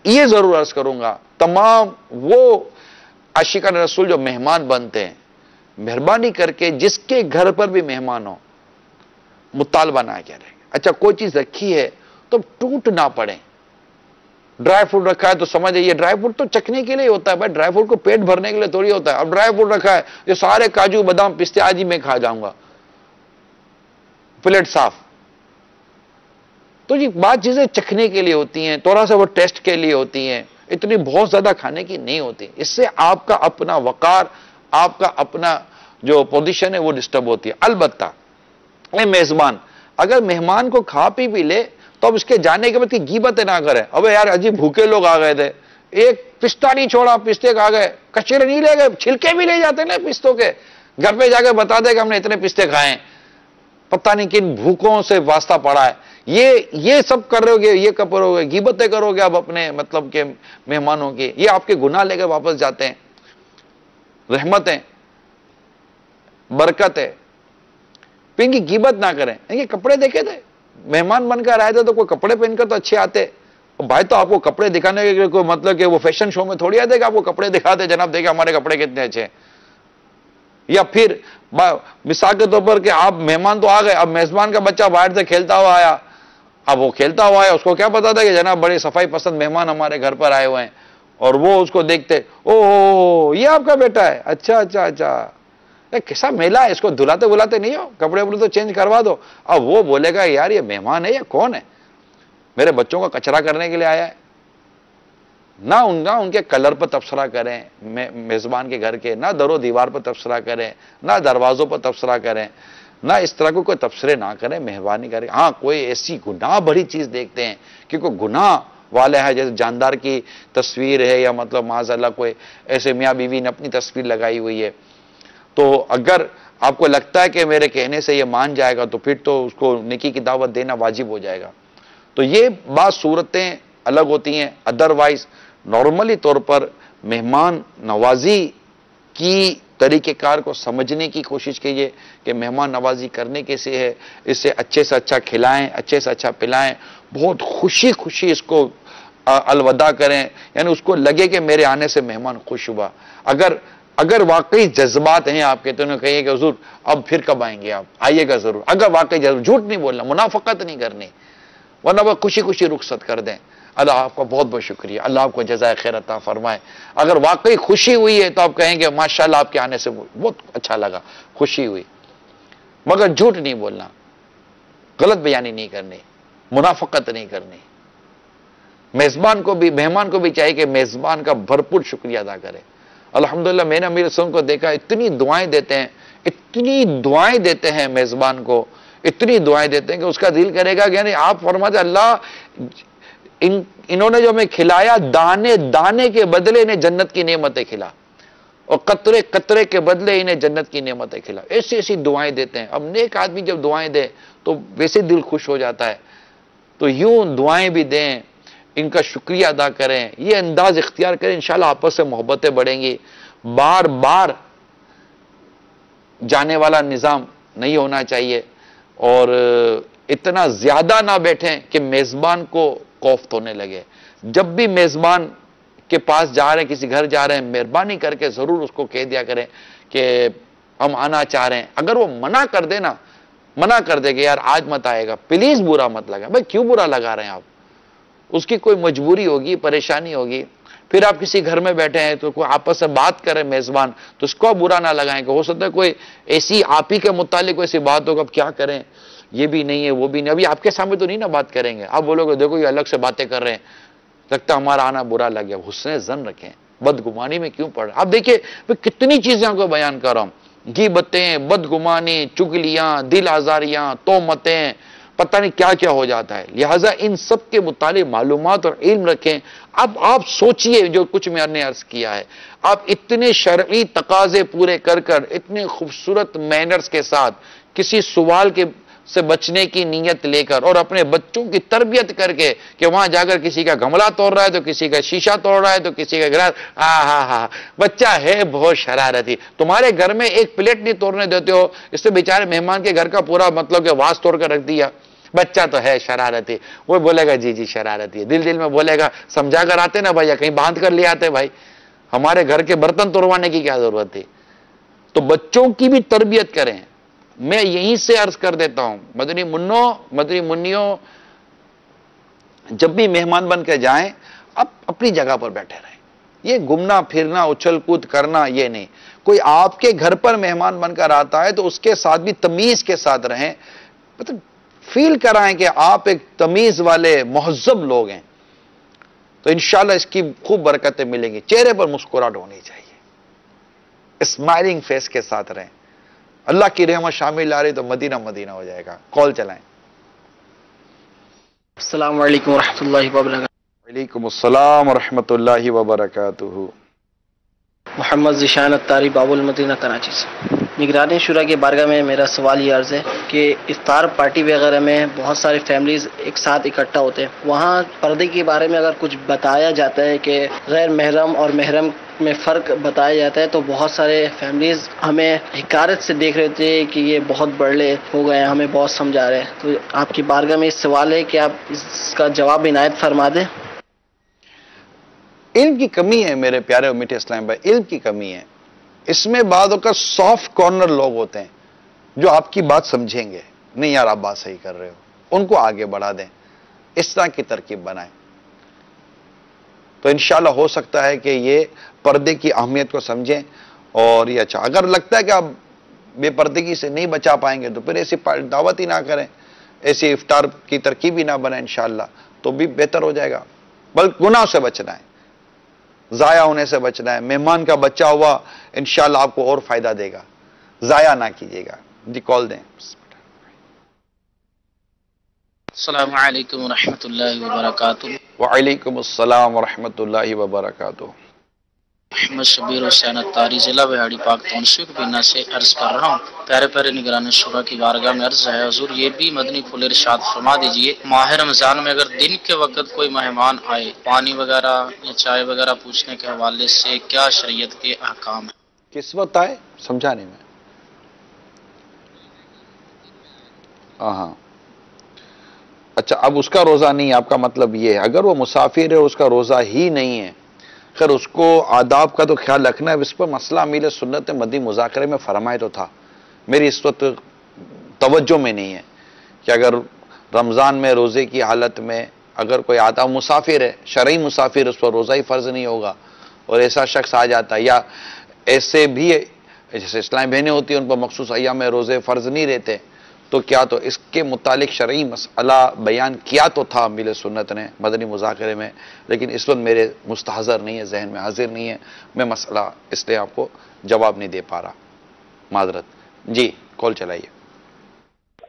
یہ ضرور عرض کروں گا تمام وہ عاشقان رسول جو مہمان بنتے ہیں، مہربانی کر کے جس کے گھر پر بھی مہمان ہو مطالبہ نہ کریں. اچھا کوئی چیز رکھی ہے تو ٹوٹ نہ پڑے. ڈرائی فروٹ رکھا ہے تو سمجھے یہ ڈرائی فروٹ تو چکھنے کے لیے ہوتا ہے بھائی، ڈرائی فروٹ کو پیٹ بھرنے کے لیے تھوڑی ہوتا ہے. اب ڈرائی فروٹ رکھا ہے، یہ سارے کاجو بادام پستے آج ہی میں کھا جاؤں گا، پلیٹ صاف. تو یہ بات چیزیں چکھنے کے لیے ہوتی ہیں، تھوڑا سا وہ ٹیسٹ کے لیے ہوتی ہیں، اتنی بہت زیادہ کھانے کی نہیں ہوتی. اس سے آپ کا اپنا وقار، آپ کا اپنا جو پوزیشن ہے وہ ڈسٹرب ہوتی ہے. البتہ اے میزبان اگر مہمان کو کھا پی بھی لے تو اب اس کے جانے کے بعد کی غیبتیں نہ کرے. ابے یار عجیب بھوکے لوگ آ گئے تھے، ایک پستہ نہیں چھوڑا، پستے کھا گئے، کچرے نہیں لے گئے، چھلکے بھی لے جاتے نا پستوں کے، گھر پہ جا کے بتا دے کہ ہم نے اتنے پستے کھائے ہیں، پتہ نہیں کن بھوکوں سے واسطہ پڑا ہے. یہ سب کر رہے ہو گے، یہ کرو گے، غیبتیں کرو گے اب اپنے مطلب کہ مہمانوں کی، یہ آپ کے گناہ لے کے واپس جاتے ہیں. رحمتیں، برکت ہے، ان کی غیبت نہ کریں. یہ کپڑے دیکھے تھے مہمان بن کر آئے تھے تو کوئی کپڑے پہن کر تو اچھے آتے. بھائی تو آپ کو کپڑے دکھانے کے لیے کوئی مطلب کہ وہ فیشن شو میں تھوڑی آتے کہ آپ کو کپڑے دکھاتے جناب دیکھیں ہمارے کپڑے کتنے اچھے ہیں. یا پھر مثال کے طور پر کہ آپ مہمان تو آ گئے، اب میزبان کا بچہ باہر سے کھیلتا ہوا آیا، اب وہ کھیلتا ہوا آیا، اس کو کیا پتا تھا کہ جناب بڑے صفائی پسند مہمان ہمارے گھر پر آئے ہوئے ہیں، اور وہ اس کو دیکھتے او یہ آپ کا بیٹا ہے، اچھا اچھا اچھا کیسا میلہ ہے، اس کو دھلاتے بلاتے نہیں ہو، کپڑے وپڑے تو چینج کروا دو. اب وہ بولے گا یار یہ مہمان ہے یا کون ہے، میرے بچوں کا کچرا کرنے کے لیے آیا ہے. نہ ان کے کلر پر تبصرہ کریں میزبان کے گھر کے، نہ در و دیوار پر تبصرہ کریں، نہ دروازوں پر تبصرہ کریں، نہ اس طرح کو کوئی تبصرے نہ کریں. مہربانی کریں. ہاں کوئی ایسی گناہ بڑی چیز دیکھتے ہیں کیونکہ گناہ والے ہیں جیسے جاندار کی تصویر ہے یا مطلب معاذ اللہ کوئی ایسے میاں بیوی نے اپنی تصویر لگائی ہوئی ہے، تو اگر آپ کو لگتا ہے کہ میرے کہنے سے یہ مان جائے گا تو پھر تو اس کو نیکی کی دعوت دینا واجب ہو جائے گا. تو یہ بعض صورتیں الگ ہوتی ہیں. ادروائز نارملی طور پر مہمان نوازی کی طریقہ کار کو سمجھنے کی کوشش کیجیے کہ مہمان نوازی کرنے کیسے ہے، اس سے اچھا کھلائیں، اچھے سے اچھا پلائیں، بہت خوشی اس کو الوداع کریں، یعنی اس کو لگے کہ میرے آنے سے مہمان خوش ہوا. اگر واقعی جذبات ہیں آپ کے تو انہیں کہیے کہ حضور اب پھر کب آئیں گے، آپ آئیے گا ضرور. اگر واقعی جھوٹ نہیں بولنا، منافقت نہیں کرنی، ورنہ وہ خوشی رخصت کر دیں. اللہ آپ کا بہت بہت شکریہ، اللہ آپ کو جزائے خیر عطا فرمائے. اگر واقعی خوشی ہوئی ہے تو آپ کہیں گے ماشاءاللہ آپ کے آنے سے بہت اچھا لگا، خوشی ہوئی. مگر جھوٹ نہیں بولنا، غلط بیانی نہیں کرنی، منافقت نہیں کرنی. مہمان کو بھی چاہیے کہ میزبان کا بھرپور شکریہ ادا کرے. الحمدللہ میں نے امیر صاحب کو دیکھا اتنی دعائیں دیتے ہیں میزبان کو، اتنی دعائیں دیتے ہیں کہ اس کا دل کرے گا کہ یعنی آپ فرماتے اللہ انہوں نے جو ہمیں کھلایا دانے دانے کے بدلے انہیں جنت کی نعمتیں کھلا، اور قطرے قطرے کے بدلے انہیں جنت کی نعمتیں کھلا. ایسی دعائیں دیتے ہیں. اب نیک آدمی جب دعائیں دے تو ویسے دل خوش ہو جاتا ہے. تو یوں دعائیں بھی دیں، ان کا شکریہ ادا کریں، یہ انداز اختیار کریں، انشاءاللہ آپس سے محبتیں بڑھیں گی. بار بار جانے والا نظام نہیں ہونا چاہیے، اور اتنا زیادہ نہ بیٹھیں کہ میزبان کو کوفت ہونے لگے. جب بھی میزبان کے پاس جا رہے ہیں، کسی گھر جا رہے ہیں، مہربانی کر کے ضرور اس کو کہہ دیا کریں کہ ہم آنا چاہ رہے ہیں. اگر وہ منع کر دے کہ یار آج مت آئے گا، پلیز برا مت لگا. بھائی کیوں برا لگا رہے ہیں آپ؟ اس کی کوئی مجبوری ہوگی، پریشانی ہوگی. پھر آپ کسی گھر میں بیٹھے ہیں تو کوئی آپس سے بات کرے میزبان، تو اس کو برا نہ لگائیں کہ ہو سکتا ہے کوئی ایسی آپ ہی کے متعلق ایسی بات ہوگا، اب کیا کریں، یہ بھی نہیں ہے وہ بھی نہیں. ابھی آپ کے سامنے تو نہیں نا بات کریں گے، آپ بولو گے دیکھو یہ الگ سے باتیں کر رہے ہیں، لگتا ہمارا آنا برا لگ گیا. حسن ظن رکھیں، بدگمانی میں کیوں پڑ رہے. آپ دیکھیے میں کتنی چیزیں کو بیان کر رہا ہوں، غیبتیں، بدگمانی، چگلیاں، دل آزاریاں، تہمتیں، پتہ نہیں کیا کیا ہو جاتا ہے. لہٰذا ان سب کے متعلق معلومات اور علم رکھیں. اب آپ سوچئے جو کچھ میں نے عرض کیا ہے، آپ اتنے شرعی تقاضے پورے کر اتنے خوبصورت مینرز کے ساتھ کسی سوال سے بچنے کی نیت لے کر اور اپنے بچوں کی تربیت کر کے کہ وہاں جا کر کسی کا گملہ توڑ رہا ہے تو کسی کا شیشہ توڑ رہا ہے تو کسی کا گلاس، بچہ ہے بہت شرارتی. تمہارے گھر میں ایک پلیٹ نہیں توڑنے دیتے ہو، اس سے بیچارے مہمان کے گھر کا پورا مطلب کہ واز توڑ کر رکھ دیا. بچہ تو ہے شرارتی، وہ بولے گا جی شرارتی ہے، دل میں بولے گا سمجھا کر آتے نا بھائی، کہیں باندھ کر لے آتے بھائی، ہمارے گھر کے برتن توڑوانے کی کیا ضرورت تھی. تو بچوں کی بھی تربیت کریں. میں یہیں سے عرض کر دیتا ہوں مدنی منیوں، جب بھی مہمان بن کے جائیں اب اپنی جگہ پر بیٹھے رہیں. یہ گھومنا پھرنا اچھل کود کرنا یہ نہیں. کوئی آپ کے گھر پر مہمان بن کر آتا ہے تو اس کے ساتھ بھی تمیز کے ساتھ رہیں، مطلب فیل کرائیں کہ آپ ایک تمیز والے مہذب لوگ ہیں. تو انشاءاللہ اس کی خوب برکتیں ملیں گی. چہرے پر مسکراہٹ ہونی چاہیے، اسمائلنگ فیس کے ساتھ رہیں. اللہ کی رحمت شامل آ رہی تو مدینہ ہو جائے گا. کال چلائیں. السلام علیکم ورحمۃ اللہ وبرکاتہ. وعلیکم السلام ورحمۃ اللہ وبرکاتہ. محمد ذیشان اتاری، باب المدینہ، کراچی سے. نگرانی شورا کی بارگاہ میں میرا سوال یہ عرض ہے کہ افطار پارٹی وغیرہ میں بہت ساری فیملیز ایک ساتھ اکٹھا ہوتے ہیں، وہاں پردے کے بارے میں اگر کچھ بتایا جاتا ہے کہ غیر محرم اور محرم میں فرق بتایا جاتا ہے، تو بہت سارے فیملیز ہمیں حکارت سے دیکھ رہے تھے کہ یہ بہت بڑے ہو گئے ہیں، ہمیں بہت سمجھا رہے ہیں. تو آپ کی بارگاہ میں اس سوال ہے کہ آپ اس کا جواب عنایت فرما دیں. علم کی کمی ہے میرے پیارے اور میٹھے اسلام بھائی، علم کی کمی ہے. اس میں بعض اوقات سافٹ کارنر لوگ ہوتے ہیں جو آپ کی بات سمجھیں گے، نہیں یار آپ بات صحیح کر رہے ہو، ان کو آگے بڑھا دیں، اس طرح کی ترکیب بنائیں. تو انشاءاللہ ہو سکتا ہے کہ یہ پردے کی اہمیت کو سمجھیں اور یہ اچھا. اگر لگتا ہے کہ آپ بے پردگی سے نہیں بچا پائیں گے تو پھر ایسی دعوت ہی نہ کریں، ایسی افطار کی ترکیب ہی نہ بنائیں انشاءاللہ، تو بھی بہتر ہو جائے گا. بلکہ گناہ سے بچنا ہے، ضائع ہونے سے بچنا ہے. مہمان کا بچہ ہوا انشاءاللہ آپ کو اور فائدہ دے گا، ضائع نہ کیجیے گا. جی کال دیں. السلام علیکم ورحمۃ اللہ وبرکاتہ. وعلیکم السلام ورحمۃ اللہ وبرکاتہ۔ محمد شبیر حسین اتاری، ضلع بہاڑی پاک تونسک بینا سے عرض کر رہا ہوں۔ پیارے پیارے نگران شورا کی بارگاہ میں عرض ہے حضور، یہ بھی مدنی پھول ارشاد فرما دیجئے، ماہ رمضان میں اگر دن کے وقت کوئی مہمان آئے، پانی وغیرہ یا چائے وغیرہ پوچھنے کے حوالے سے کیا شریعت کے احکام ہیں؟ کس وقت آئے سمجھانے میں؟ ہاں اچھا، اب اس کا روزہ نہیں، آپ کا مطلب یہ ہے اگر وہ مسافر ہے اس کا روزہ ہی نہیں ہے، خیر اس کو آداب کا تو خیال رکھنا ہے۔ اس پر مسئلہ امیر سنت مدنی مذاکرے میں فرمائے تو تھا، میری اس وقت توجہ میں نہیں ہے کہ اگر رمضان میں روزے کی حالت میں اگر کوئی آتا مسافر ہے، شرعی مسافر، اس پر روزہ ہی فرض نہیں ہوگا، اور ایسا شخص آ جاتا ہے، یا ایسے بھی جیسے اسلامی بہنیں ہوتی ہیں ان پر مخصوص ایام میں روزے فرض نہیں رہتے، تو کیا تو اس کے متعلق شرعی مسئلہ بیان کیا تو تھا میل سنت نے مدنی مذاکرے میں، لیکن اس وقت میرے مستحضر نہیں ہے، ذہن میں حاضر نہیں ہے، میں مسئلہ اس لیے آپ کو جواب نہیں دے پا رہا، معذرت۔ جی کال چلائیے۔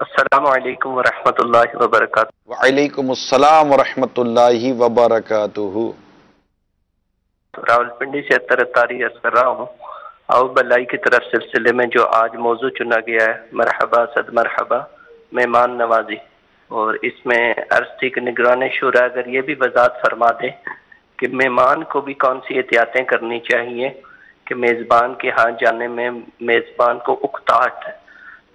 السلام علیکم ورحمۃ اللہ وبرکاتہ۔ وعلیکم السلام ورحمۃ اللہ وبرکاتہ۔ راول پنڈی سے اتاری عرض کر رہا ہوں۔ آؤ بلائی کی طرف سلسلے میں جو آج موضوع چنا گیا ہے، مرحبا صد مرحبا مہمان نوازی، اور اس میں عرض تھی کہ نگران شورا اگر یہ بھی وضاحت فرما دیں کہ مہمان کو بھی کون سی احتیاطیں کرنی چاہیے کہ میزبان کے ہاں جانے میں میزبان کو اکتاہٹ ہے،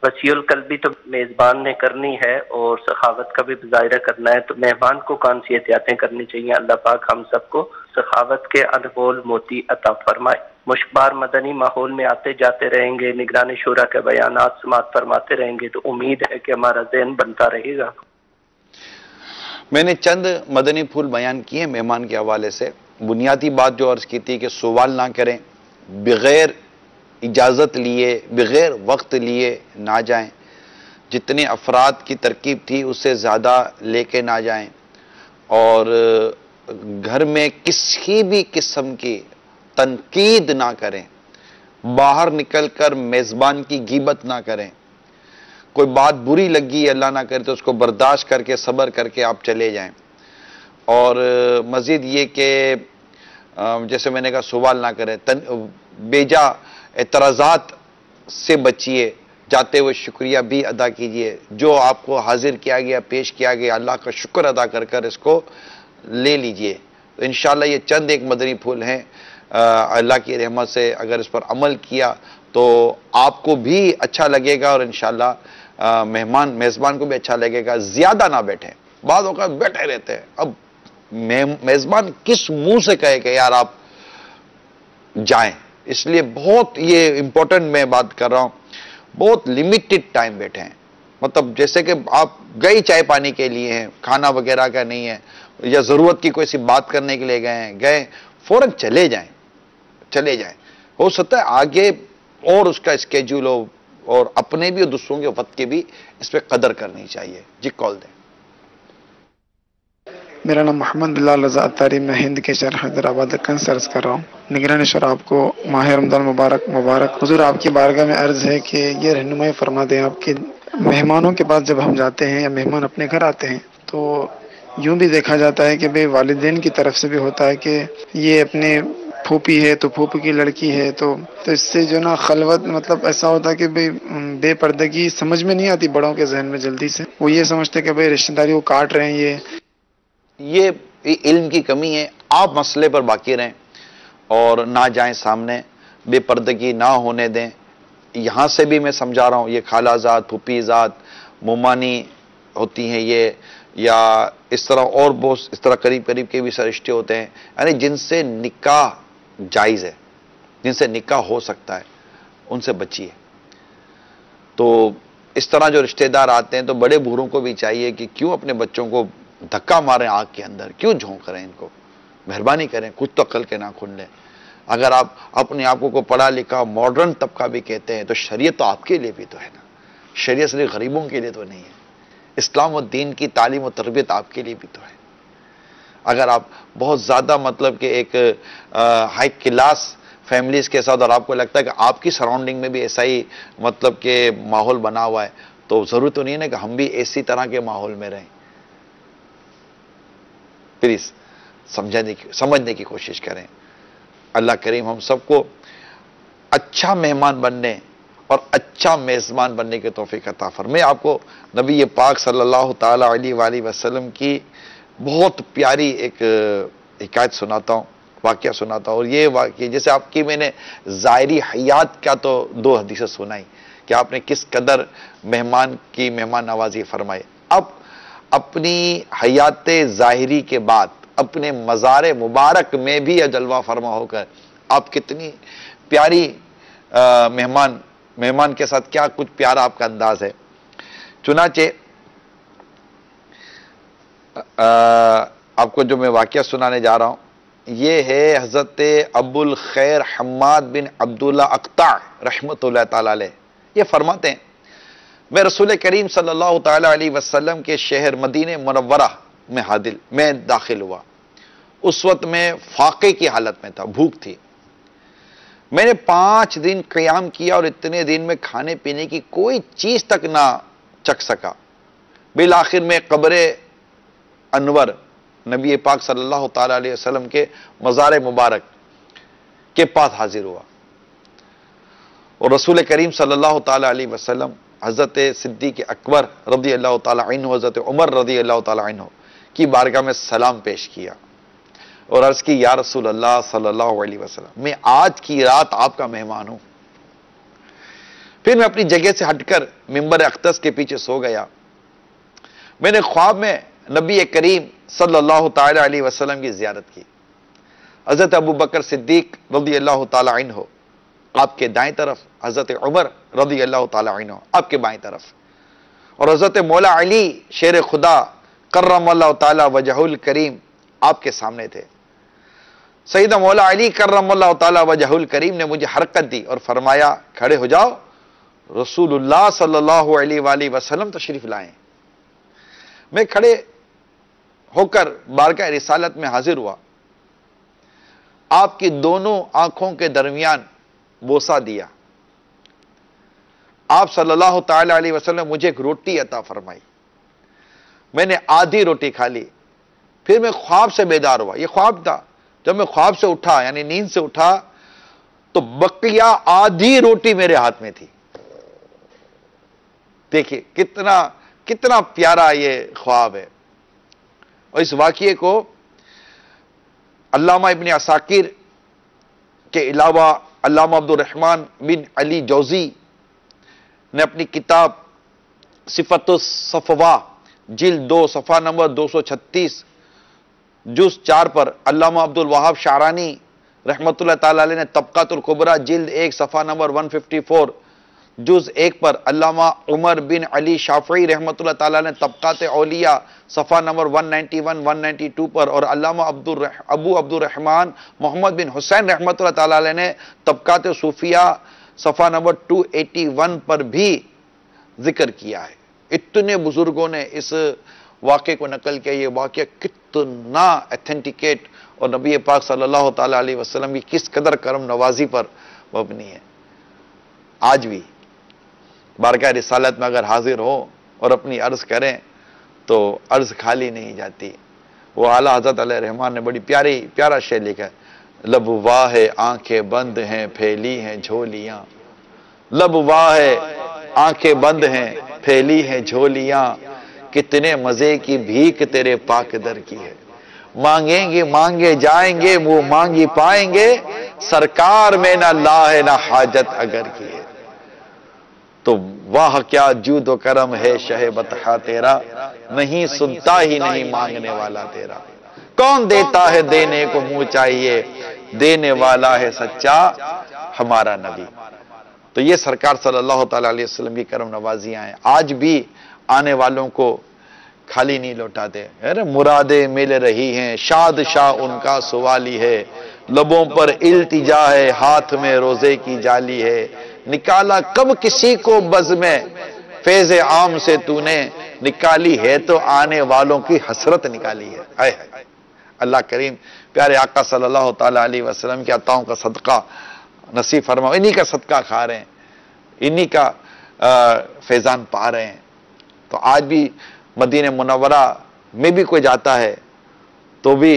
وسیع القلبی تو میزبان نے کرنی ہے اور سخاوت کا بھی مظاہرہ کرنا ہے، تو مہمان کو کون سی احتیاطیں کرنی چاہیے؟ اللہ پاک ہم سب کو سخاوت کے انمول موتی عطا فرمائے۔ مشکبار مدنی ماحول میں آتے جاتے رہیں گے، نگران شورا کے بیانات سماعت فرماتے رہیں گے، تو امید ہے کہ ہمارا ذہن بنتا رہے گا۔ میں نے چند مدنی پھول بیان کیے مہمان کے حوالے سے۔ بنیادی بات جو عرض کی تھی کہ سوال نہ کریں، بغیر اجازت لیے، بغیر وقت لیے نہ جائیں، جتنے افراد کی ترکیب تھی اس سے زیادہ لے کے نہ جائیں، اور گھر میں کسی بھی قسم کی تنقید نہ کریں، باہر نکل کر میزبان کی غیبت نہ کریں، کوئی بات بری لگی اللہ نہ کرے تو اس کو برداشت کر کے صبر کر کے آپ چلے جائیں، اور مزید یہ کہ جیسے میں نے کہا سوال نہ کریں، بیجا اعتراضات سے بچیے، جاتے ہوئے شکریہ بھی ادا کیجئے، جو آپ کو حاضر کیا گیا پیش کیا گیا اللہ کا شکر ادا کر کر اس کو لے لیجئے۔ تو انشاءاللہ یہ چند ایک مدنی پھول ہیں، اللہ کی رحمت سے اگر اس پر عمل کیا تو آپ کو بھی اچھا لگے گا، اور انشاءاللہ میزبان کو بھی اچھا لگے گا۔ زیادہ نہ بیٹھیں، بعض اوقات بیٹھے رہتے ہیں، اب میزبان کس منہ سے کہے کہ یار آپ جائیں، اس لیے بہت یہ امپورٹنٹ میں بات کر رہا ہوں، بہت لیمیٹڈ ٹائم بیٹھیں، مطلب جیسے کہ آپ گئے چائے پانی کے لیے ہیں، کھانا وغیرہ کا نہیں ہے، یا ضرورت کی کوئی سی بات کرنے کے لیے گئے فوراً چلے جائیں، ہو سکتا ہے آگے اور اس کا اسکیجول ہو، اور اپنے بھی اور دوسروں کے وقت کی بھی اس پہ قدر کرنی چاہیے۔ جی کال دیں۔ میرا نام محمد بلال رضا اتاری، میں ہند کے شہر حیدرآباد دکن سے عرض کر رہا ہوں۔ نگران شورا آپ کو ماہ رمضان مبارک۔ حضور آپ کی بارگاہ میں عرض ہے کہ یہ رہنمائی فرما دیں آپ کے مہمانوں کے پاس جب ہم جاتے ہیں یا مہمان اپنے گھر آتے ہیں تو یوں بھی دیکھا جاتا ہے کہ بھئی والدین کی طرف سے بھی ہوتا ہے کہ یہ اپنے پھوپھی ہے تو پھوپھی کی لڑکی ہے، تو اس سے جو نا خلوت مطلب ایسا ہوتا ہے کہ بھئی بے پردگی سمجھ میں نہیں آتی بڑوں کے ذہن میں جلدی سے، وہ یہ سمجھتے کہ بھئی رشتہ داری کو کاٹ رہے ہیں۔ یہ علم کی کمی ہے، آپ مسئلے پر باقی رہیں اور نہ جائیں سامنے، بے پردگی نہ ہونے دیں۔ یہاں سے بھی میں سمجھا رہا ہوں، یہ خالہ زاد، پھوپھی زاد، مومانی ہوتی ہیں یہ، یا اس طرح اور بہت اس طرح قریب کے بھی رشتے ہوتے ہیں، یعنی جن سے نکاح جائز ہے، جن سے نکاح ہو سکتا ہے، ان سے بچیے۔ تو اس طرح جو رشتہ دار آتے ہیں تو بڑے بوڑھوں کو بھی چاہیے کہ کیوں اپنے بچوں کو دھکا ماریں آگ کے اندر، کیوں جھونک رہے ہیں ان کو، مہربانی کریں، کچھ تو عقل کے ناخن لیں۔ اگر آپ اپنے آپ کو پڑھا لکھا ماڈرن طبقہ بھی کہتے ہیں تو شریعت تو آپ کے لیے بھی تو ہے نا، شریعت صرف غریبوں کے لیے تو نہیں ہے، اسلام و دین کی تعلیم و تربیت آپ کے لیے بھی تو ہے۔ اگر آپ بہت زیادہ مطلب کہ ایک ہائی کلاس فیملیز کے ساتھ، اور آپ کو لگتا ہے کہ آپ کی سراؤنڈنگ میں بھی ایسا ہی مطلب کہ ماحول بنا ہوا ہے، تو ضروری تو نہیں ہے کہ ہم بھی اسی طرح کے ماحول میں رہیں۔ پلیز سمجھنے کی کوشش کریں. اللہ کریم ہم سب کو اچھا مہمان بننے اور اچھا میزبان بننے کے توفیق عطا فرمائے. میں آپ کو نبی پاک صلی اللہ تعالی علیہ وآلہ وسلم کی بہت پیاری ایک حکایت سناتا ہوں, واقعہ سناتا ہوں. اور یہ واقعہ جیسے آپ کی میں نے ظاہری حیات کا تو 2 حدیثیں سنائی کہ آپ نے کس قدر مہمان کی مہمان نوازی فرمائی. اب اپنی حیات ظاہری کے بعد اپنے مزار مبارک میں بھی جلوہ فرما ہو کر آپ کتنی پیاری مہمان کے ساتھ کیا کچھ پیارا آپ کا انداز ہے. چنانچہ آپ کو جو میں واقعہ سنانے جا رہا ہوں یہ ہے حضرت ابو الخیر حماد بن عبداللہ اقطع رحمت اللہ تعالی علیہ. یہ فرماتے ہیں میں رسول کریم صلی اللہ تعالی علیہ وسلم کے شہر مدینہ منورہ میں داخل ہوا. اس وقت میں فاقے کی حالت میں تھا, بھوک تھی. میں نے 5 دن قیام کیا اور اتنے دن میں کھانے پینے کی کوئی چیز تک نہ چکھ سکا. بالآخر میں قبر انور نبی پاک صلی اللہ تعالی علیہ وسلم کے مزار مبارک کے پاس حاضر ہوا اور رسول کریم صلی اللہ تعالی علیہ وسلم حضرت صدیق اکبر رضی اللہ تعالی عنہ, حضرت عمر رضی اللہ تعالی عنہ کی بارگاہ میں سلام پیش کیا اور عرض کی یا رسول اللہ صلی اللہ علیہ وسلم میں آج کی رات آپ کا مہمان ہوں. پھر میں اپنی جگہ سے ہٹ کر منبر اقدس کے پیچھے سو گیا. میں نے خواب میں نبی کریم صلی اللہ تعالی علیہ وسلم کی زیارت کی. حضرت ابو بکر صدیق رضی اللہ تعالی عنہ آپ کے دائیں طرف, حضرت عمر رضی اللہ تعالی عنہ آپ کے بائیں طرف, اور حضرت مولا علی شیر خدا کرم اللہ تعالی وجہ الکریم آپ کے سامنے تھے. سیدہ مولا علی کرم اللہ تعالی وجہ الکریم نے مجھے حرکت دی اور فرمایا کھڑے ہو جاؤ, رسول اللہ صلی اللہ علیہ وآلہ وسلم تشریف لائیں. میں کھڑے ہو کر بارگاہ رسالت میں حاضر ہوا. آپ کی دونوں آنکھوں کے درمیان بوسہ دیا. آپ صلی اللہ تعالی علیہ وسلم مجھے ایک روٹی عطا فرمائی. میں نے آدھی روٹی کھا لی. پھر میں خواب سے بیدار ہوا. یہ خواب تھا. جب میں خواب سے اٹھا یعنی نیند سے اٹھا تو بقیہ آدھی روٹی میرے ہاتھ میں تھی. دیکھیے کتنا پیارا یہ خواب ہے. اور اس واقعے کو علامہ ابن عساکر کے علاوہ علامہ عبد الرحمن بن علی جوزی نے اپنی کتاب صفت الصفوہ جلد 2 صفحہ نمبر 236 جز 4 پر, علامہ عبد الوہاب شعرانی رحمت اللہ تعالی علیہ نے طبقات الکبریٰ جلد 1 صفحہ نمبر 154 جز 1 پر, علامہ عمر بن علی شافعی رحمت اللہ تعالی نے طبقات اولیاء صفحہ نمبر 191 192 پر, اور علامہ ابو عبد الرحمن محمد بن حسین رحمت اللہ تعالی علیہ نے طبقات صوفیہ صفحہ نمبر 281 پر بھی ذکر کیا ہے. اتنے بزرگوں نے اس واقعے کو نقل کیا. یہ واقعہ کتنا ایتھینٹیکیٹ اور نبی پاک صلی اللہ تعالی علیہ وسلم کی کس قدر کرم نوازی پر مبنی ہے. آج بھی بارگاہ رسالت میں اگر حاضر ہو اور اپنی عرض کریں تو عرض خالی نہیں جاتی. وہ اعلیٰ حضرت علیہ رحمان نے بڑی پیارا شعر لکھا ہے. لب واہ ہے آنکھیں بند ہیں پھیلی ہیں جھولیاں, لب واہ ہے آنکھیں بند ہیں پھیلی ہیں جھولیاں, کتنے مزے کی بھیک تیرے پاک در کی ہے. مانگیں گے مانگے جائیں گے وہ مانگی پائیں گے, سرکار میں نہ لا ہے نہ حاجت اگر کی ہے. تو واہ کیا جود و کرم ہے شہ بطحا تیرا, نہیں سنتا ہی نہیں مانگنے والا تیرا. کون دیتا ہے دینے کو منہ چاہیے, دینے والا ہے سچا ہمارا نبی. تو یہ سرکار صلی اللہ تعالی علیہ وسلم کی کرم نوازیاں ہیں. آج بھی آنے والوں کو خالی نہیں لوٹاتے. مرادیں مل رہی ہیں شاد شاہ ان کا سوالی ہے, لبوں پر التجا ہے ہاتھ میں روزے کی جالی ہے. نکالا کب کسی کو بز میں فیض عام سے تو نے, نکالی ہے تو آنے والوں کی حسرت نکالی ہے. اے اللہ کریم پیارے آقا صلی اللہ تعالی علیہ وسلم کے عطاؤں کا صدقہ نصیب فرماؤ. انہی کا صدقہ کھا رہے ہیں, انہی کا فیضان پا رہے ہیں. تو آج بھی مدینہ منورہ میں بھی کوئی جاتا ہے تو بھی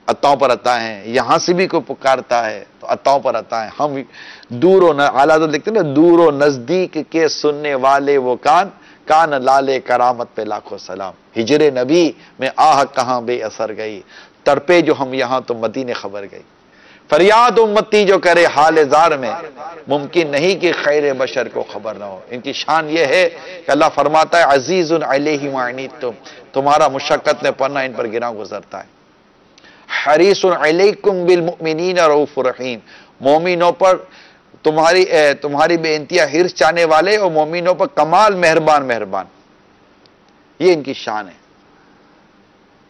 عطاؤں پر عطا ہیں، یہاں سے بھی کوئی پکارتا ہے تو عطاؤں پر عطا ہے. ہم دور و اعلیٰ حضرت لکھتے ہیں نا، دور و نزدیک کے سننے والے وہ کان لالے کرامت پہ لاکھوں سلام. ہجر نبی میں آہ کہاں بے اثر گئی، تڑپے جو ہم یہاں تو مدینے خبر گئی. فریاد امتی جو کرے حال زار میں، ممکن نہیں کہ خیر بشر کو خبر نہ ہو. ان کی شان یہ ہے کہ اللہ فرماتا ہے عزیز علیہ ما عنتم، تمہارا مشقت میں پڑنا ان پر گراں گزرتا ہے. حریص علیکم بالمؤمنین رؤوف رحیم، مومنوں پر تمہاری بے انتہا حرص چاہنے والے اور مومنوں پر کمال مہربان. یہ ان کی شان ہے.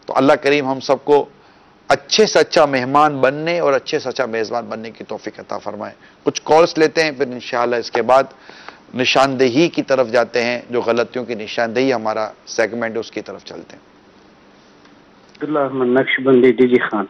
تو اللہ کریم ہم سب کو اچھے سے اچھا مہمان بننے اور اچھے سے اچھا میزبان بننے کی توفیق عطا فرمائے. کچھ کالس لیتے ہیں، پھر انشاءاللہ اس کے بعد نشاندہی کی طرف جاتے ہیں. جو غلطیوں کی نشاندہی ہمارا سیگمنٹ ہے اس کی طرف چلتے ہیں. عبداللہ احمد نقشبندی ڈی جی خان.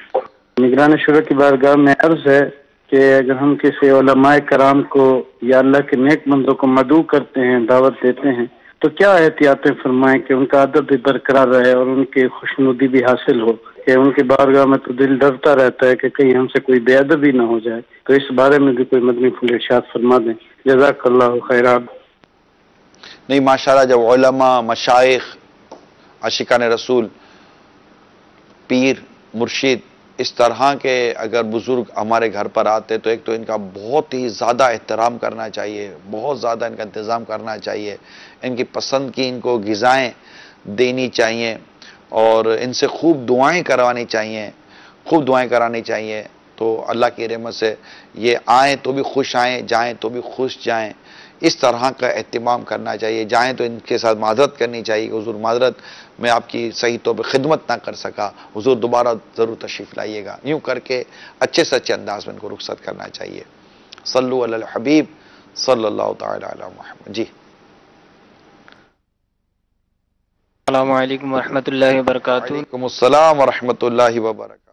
نگران شورا کی بارگاہ میں عرض ہے کہ اگر ہم کسی علماء کرام کو یا اللہ کے نیک بندوں کو مدعو کرتے ہیں، دعوت دیتے ہیں، تو کیا احتیاطیں فرمائیں کہ ان کا ادب بھی برقرار رہے اور ان کی خوشنودی بھی حاصل ہو؟ کہ ان کی بارگاہ میں تو دل ڈرتا رہتا ہے کہ کہیں ہم سے کوئی بے ادبی نہ ہو جائے. تو اس بارے میں بھی کوئی مدنی پھول ارشاد فرما دیں. جزاک اللہ خیرات. نہیں ماشاءاللہ، جب علماء، مشائخ، عاشقان رسول، پیر، مرشد اس طرح کے اگر بزرگ ہمارے گھر پر آتے تو ایک تو ان کا بہت ہی زیادہ احترام کرنا چاہیے، بہت زیادہ ان کا انتظام کرنا چاہیے. ان کی پسند کی ان کو غذائیں دینی چاہیے اور ان سے خوب دعائیں کروانی چاہیے. تو اللہ کی رحمت سے یہ آئیں تو بھی خوش آئیں، جائیں تو بھی خوش جائیں. اس طرح کا اہتمام کرنا چاہیے. جائیں تو ان کے ساتھ معذرت کرنی چاہیے کہ حضور معذرت، میں آپ کی صحیح طور پہ خدمت نہ کر سکا، حضور دوبارہ ضرور تشریف لائیے گا. یوں کر کے اچھے سے اچھے انداز میں ان کو رخصت کرنا چاہیے. صلو علی الحبیب صلی اللہ تعالی علی محمد. جی السلام علیکم ورحمۃ اللہ وبرکاتہ. وعلیکم السلام ورحمۃ اللہ وبرکاتہ.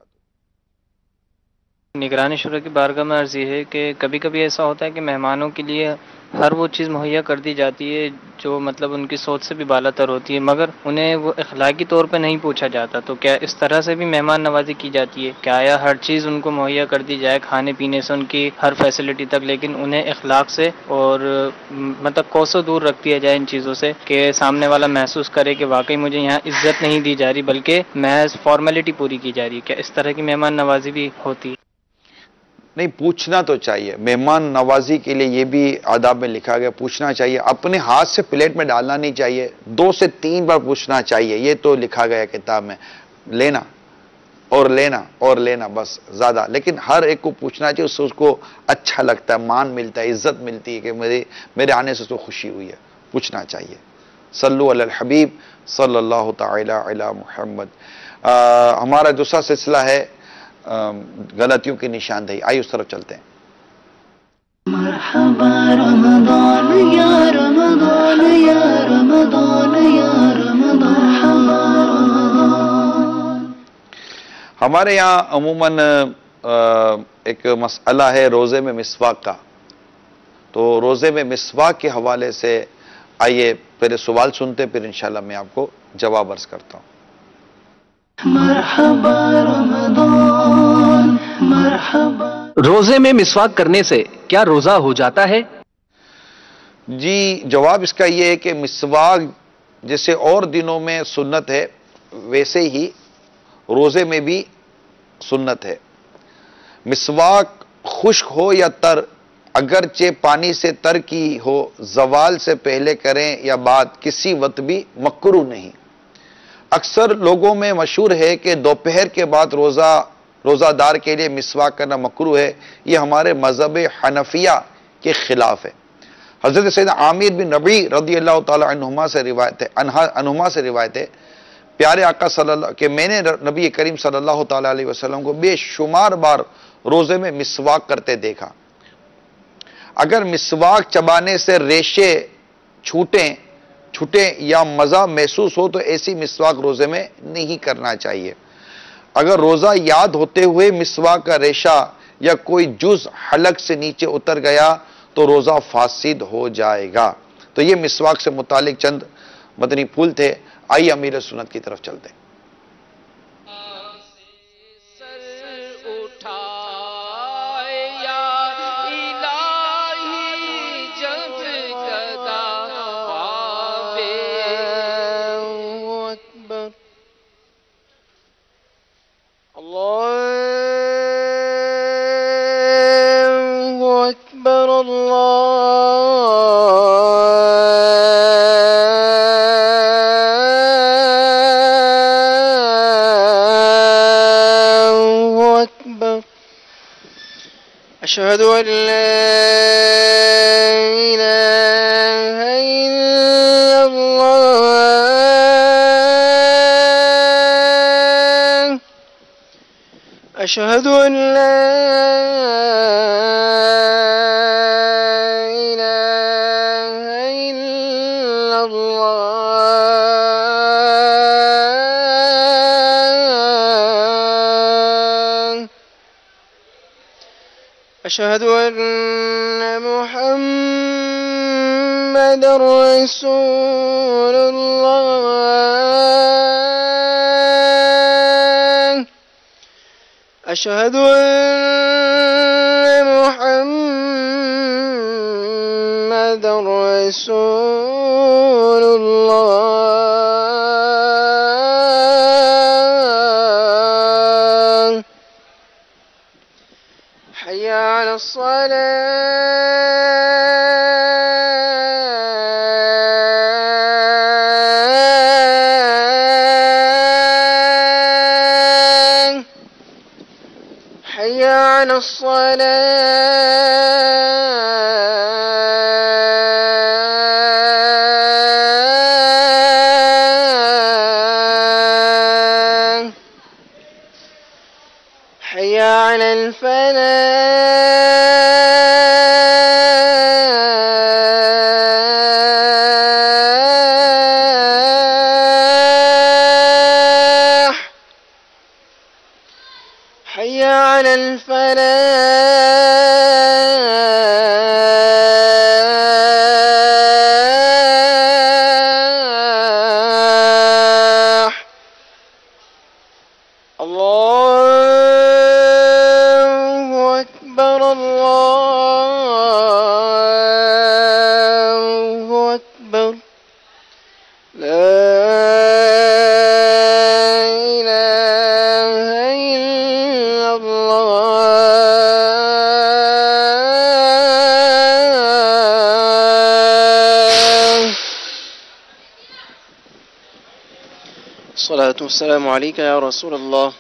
نگران شورا کی بارگاہ میں عرض یہ ہے کہ کبھی کبھی ایسا ہوتا ہے کہ مہمانوں کے لیے ہر وہ چیز مہیا کر دی جاتی ہے جو مطلب ان کی سوچ سے بھی بالا تر ہوتی ہے، مگر انہیں وہ اخلاقی طور پہ نہیں پوچھا جاتا. تو کیا اس طرح سے بھی مہمان نوازی کی جاتی ہے؟ کیا آیا ہر چیز ان کو مہیا کر دی جائے، کھانے پینے سے ان کی ہر فیسلٹی تک، لیکن انہیں اخلاق سے اور مطلب کوسوں دور رکھ دیا جائے ان چیزوں سے کہ سامنے والا محسوس کرے کہ واقعی مجھے یہاں عزت نہیں دی جا رہی بلکہ محض فارمیلٹی پوری کی جا رہی ہے؟ کیا اس طرح کی مہمان نوازی بھی ہوتی ہے؟ نہیں، پوچھنا تو چاہیے. مہمان نوازی کے لیے یہ بھی آداب میں لکھا گیا، پوچھنا چاہیے. اپنے ہاتھ سے پلیٹ میں ڈالنا نہیں چاہیے، 2 سے 3 بار پوچھنا چاہیے. یہ تو لکھا گیا کتاب میں. لینا اور لینا اور لینا بس، زیادہ. لیکن ہر ایک کو پوچھنا چاہیے، اس کو اچھا لگتا ہے، مان ملتا ہے، عزت ملتی ہے کہ میرے آنے سے اس کو خوشی ہوئی ہے. پوچھنا چاہیے. صلو علی الحبیب صلی اللہ تعالی علی محمد. ہمارا دوسرا سلسلہ ہے غلطیوں کی نشاندہی. آئیے اس طرف چلتے ہیں. مرحبا رمضان یا رمضان یا رمضان یا رمضان. ہمارے یہاں عموماً ایک مسئلہ ہے روزے میں مسواک کا. تو روزے میں مسواک کے حوالے سے آئیے پہلے سوال سنتے، پھر انشاءاللہ میں آپ کو جواب عرض کرتا ہوں. مرحبا رمضان مرحبا. روزے میں مسواک کرنے سے کیا روزہ ہو جاتا ہے؟ جی جواب اس کا یہ ہے کہ مسواک جیسے اور دنوں میں سنت ہے ویسے ہی روزے میں بھی سنت ہے. مسواک خشک ہو یا تر، اگرچہ پانی سے تر کی ہو، زوال سے پہلے کریں یا بعد، کسی وقت بھی مکروہ نہیں. اکثر لوگوں میں مشہور ہے کہ دوپہر کے بعد روزہ دار کے لیے مسواک کرنا مکروہ ہے. یہ ہمارے مذہب حنفیہ کے خلاف ہے. حضرت سیدنا عامر بن ربیع رضی اللہ تعالی عنہما سے روایت ہے پیارے آقا صلی اللہ کہ میں نے نبی کریم صلی اللہ تعالی علیہ وسلم کو بے شمار بار روزے میں مسواک کرتے دیکھا. اگر مسواک چبانے سے ریشے چھوٹیں یا مزہ محسوس ہو تو ایسی مسواک روزے میں نہیں کرنا چاہیے. اگر روزہ یاد ہوتے ہوئے مسواک کا ریشہ یا کوئی جز حلق سے نیچے اتر گیا تو روزہ فاسد ہو جائے گا. تو یہ مسواک سے متعلق چند مدنی پھول تھے. آئیے امیر سنت کی طرف چلتے ہیں. الله أكبر الله أكبر أشهد أن لا إله إلا الله أشهد أن لا إله إلا الله أشهد أن محمدا رسول الله أشهد أن محمدا رسول الله حي على الصلاة حي على الصلاة حي على الفلاح حي على الفلاح الله أكبر الله أكبر لا إله إلا الله الصلاة والسلام عليك يا رسول الله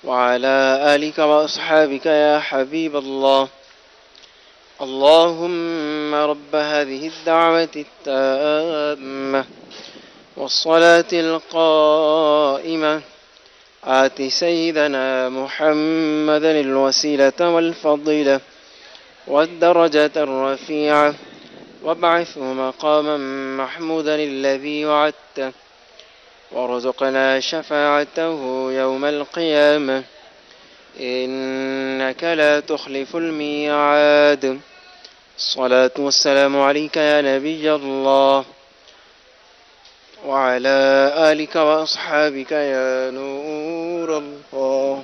وعلى آلك وأصحابك يا حبيب الله اللهم رب هذه الدعوة التامة والصلاة القائمة آت سيدنا محمدا الوسيلة والفضيلة والدرجة الرفيعة وابعثه مقاما محمودا الذي وعدته وارزقنا شفاعته يوم القيامة إنك لا تخلف الميعاد الصلاة والسلام عليك يا نبي الله وعلى آلك وأصحابك يا نور الله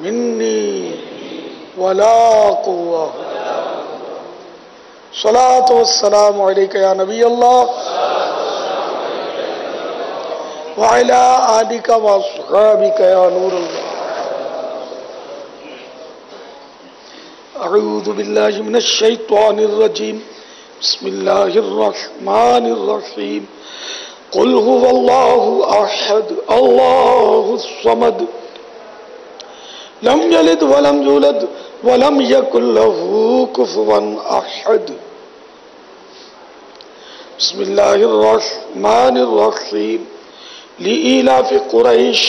منی ولا قوة. صلاۃ والسلام علیک یا نبی اللہ وعلی آلک واصحابک یا نور اللہ. اعوذ باللہ من الشیطان الرجیم. بسم اللہ الرحمن الرحیم. قل هو اللہ احد اللہ الصمد لم یلد ولم یولد ولم یکن له کفوا احد. بسم اللہ الرحمن الرحیم. لإيلاف قريش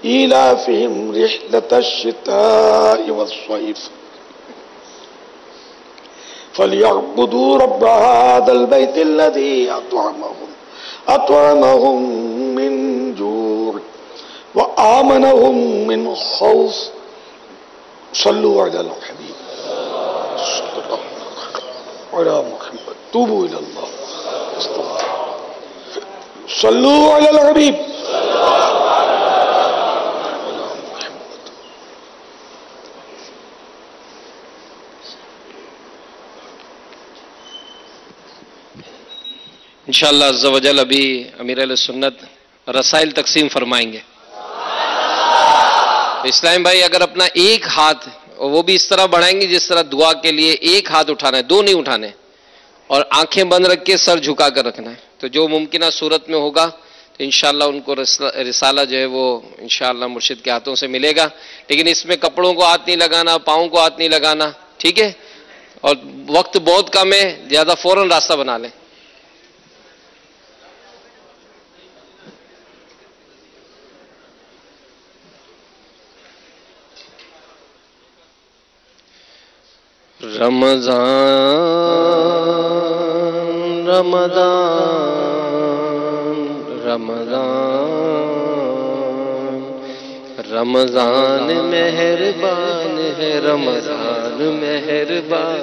إيلافهم رحلة الشتاء والصيف فليعبدوا رب هذا البيت الذي أطعمهم من جوع وآمنهم من خوف. صلوا على الحبيب صلى الله على محمد. توبوا إلى الله. صلوا على الحبيب. انشاءاللہ عز و جل ابھی امیر اہل سنت رسائل تقسیم فرمائیں گے. اسلام بھائی اگر اپنا ایک ہاتھ وہ بھی اس طرح بڑھائیں گے جس طرح دعا کے لیے ایک ہاتھ اٹھانا ہے, دو نہیں اٹھانے, اور آنکھیں بند رکھ کے سر جھکا کر رکھنا ہے. تو جو ممکنہ صورت میں ہوگا تو انشاءاللہ ان کو رسالہ جو ہے وہ انشاءاللہ مرشد کے ہاتھوں سے ملے گا. لیکن اس میں کپڑوں کو ہاتھ نہیں لگانا, پاؤں کو ہاتھ نہیں لگانا, ٹھیک ہے؟ اور وقت بہت کم ہے, زیادہ فوراً راستہ بنا لیں. رمضان رمضان رمضان رمضان مہربان ہے, رمضان مہربان,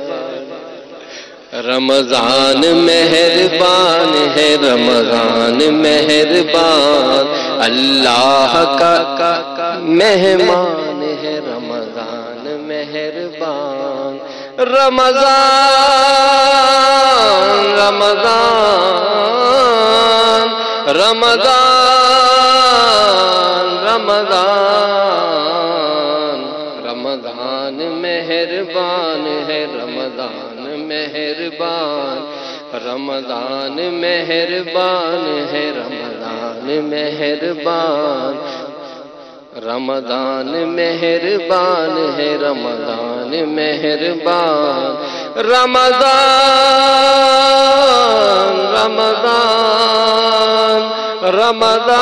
رمضان مہربان ہے, رمضان مہربان, اللہ کا مہمان ہے, رمضان مہربان. رمضان رمضان رمضان رمضان رمضان مہربان ہے, رمضان مہربان, رمضان مہربان ہے, رمضان مہربان, رمضان مہربان ہے, رمضان مہربان, رمضان رمضان رمضان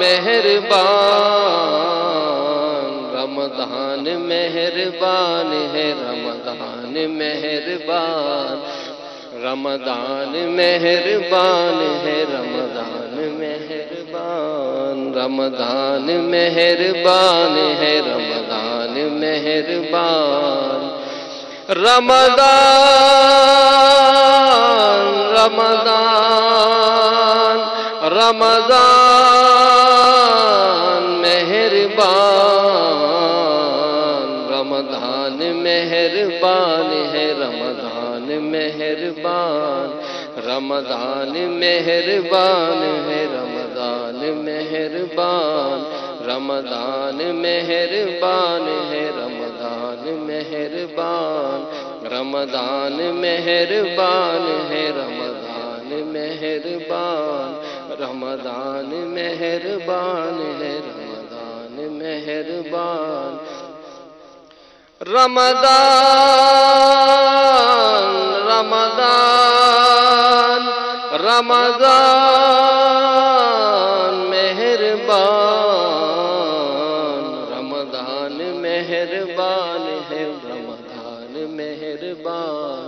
مہربان, رمضان مہربان ہے, رمضان مہربان, رمضان مہربان ہے, رمضان مہربان, رمضان مہربان ہے, رمضان مہربان, رمضان رمضان رمضان مہربان, رمضان مہربان ہے, رمضان مہربان, رمضان مہربان ہے, رمضان مہربان, رمضان مہربان ہے, رمضان مہربان, رمضان مہربان ہے, رمضان مہربان, رمضان مہربان ہے, رمضان مہربان, رمضان رمضان رمضان مہربان, رمضان مہربان ہے, رمضان مہربان,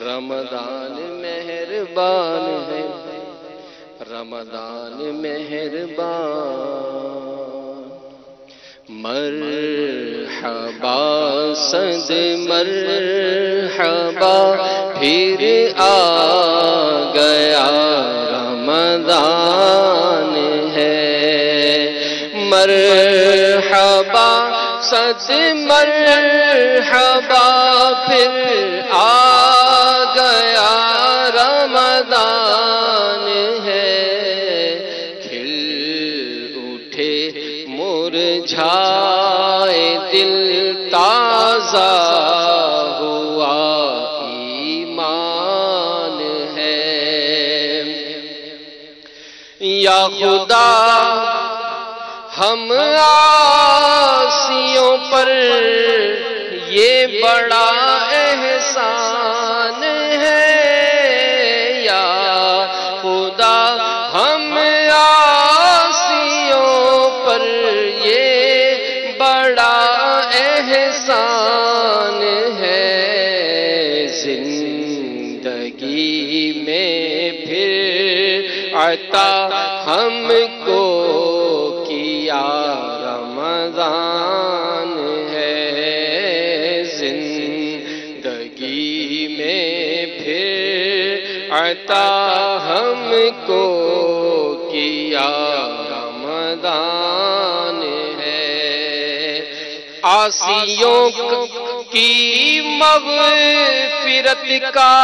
رمضان مہربان ہے, رمضان مہربان. مرحبا صد مرحبا پھر آ گیا رمضان ہے, مرحبا مرحبا صد مرحبا پھر آ گیا رمضان ہے، کھل اٹھے مرجھائے دل تازہ ہوا ایمان ہے۔ یا خدا ہم عاصیوں پر یہ بڑا احسان ہے، یا خدا ہم عاصیوں پر یہ بڑا احسان ہے، زندگی میں پھر عطا ہم کو کیا رمضان ہے، زندگی میں پھر عطا ہم کو کیا رمضان ہے۔ عاصیوں کی مغفرت کا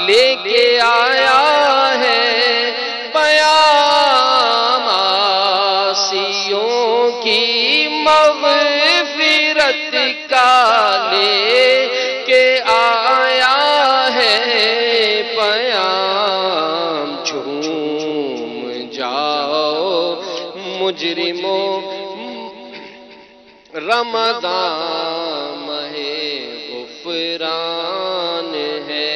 لے کے آیا ہے پیام، عاصیوں کی مغفرت کا لے کے آیا ہے پیام، جھوم جاؤ مجرموں رمضان ماہ غفران ہے۔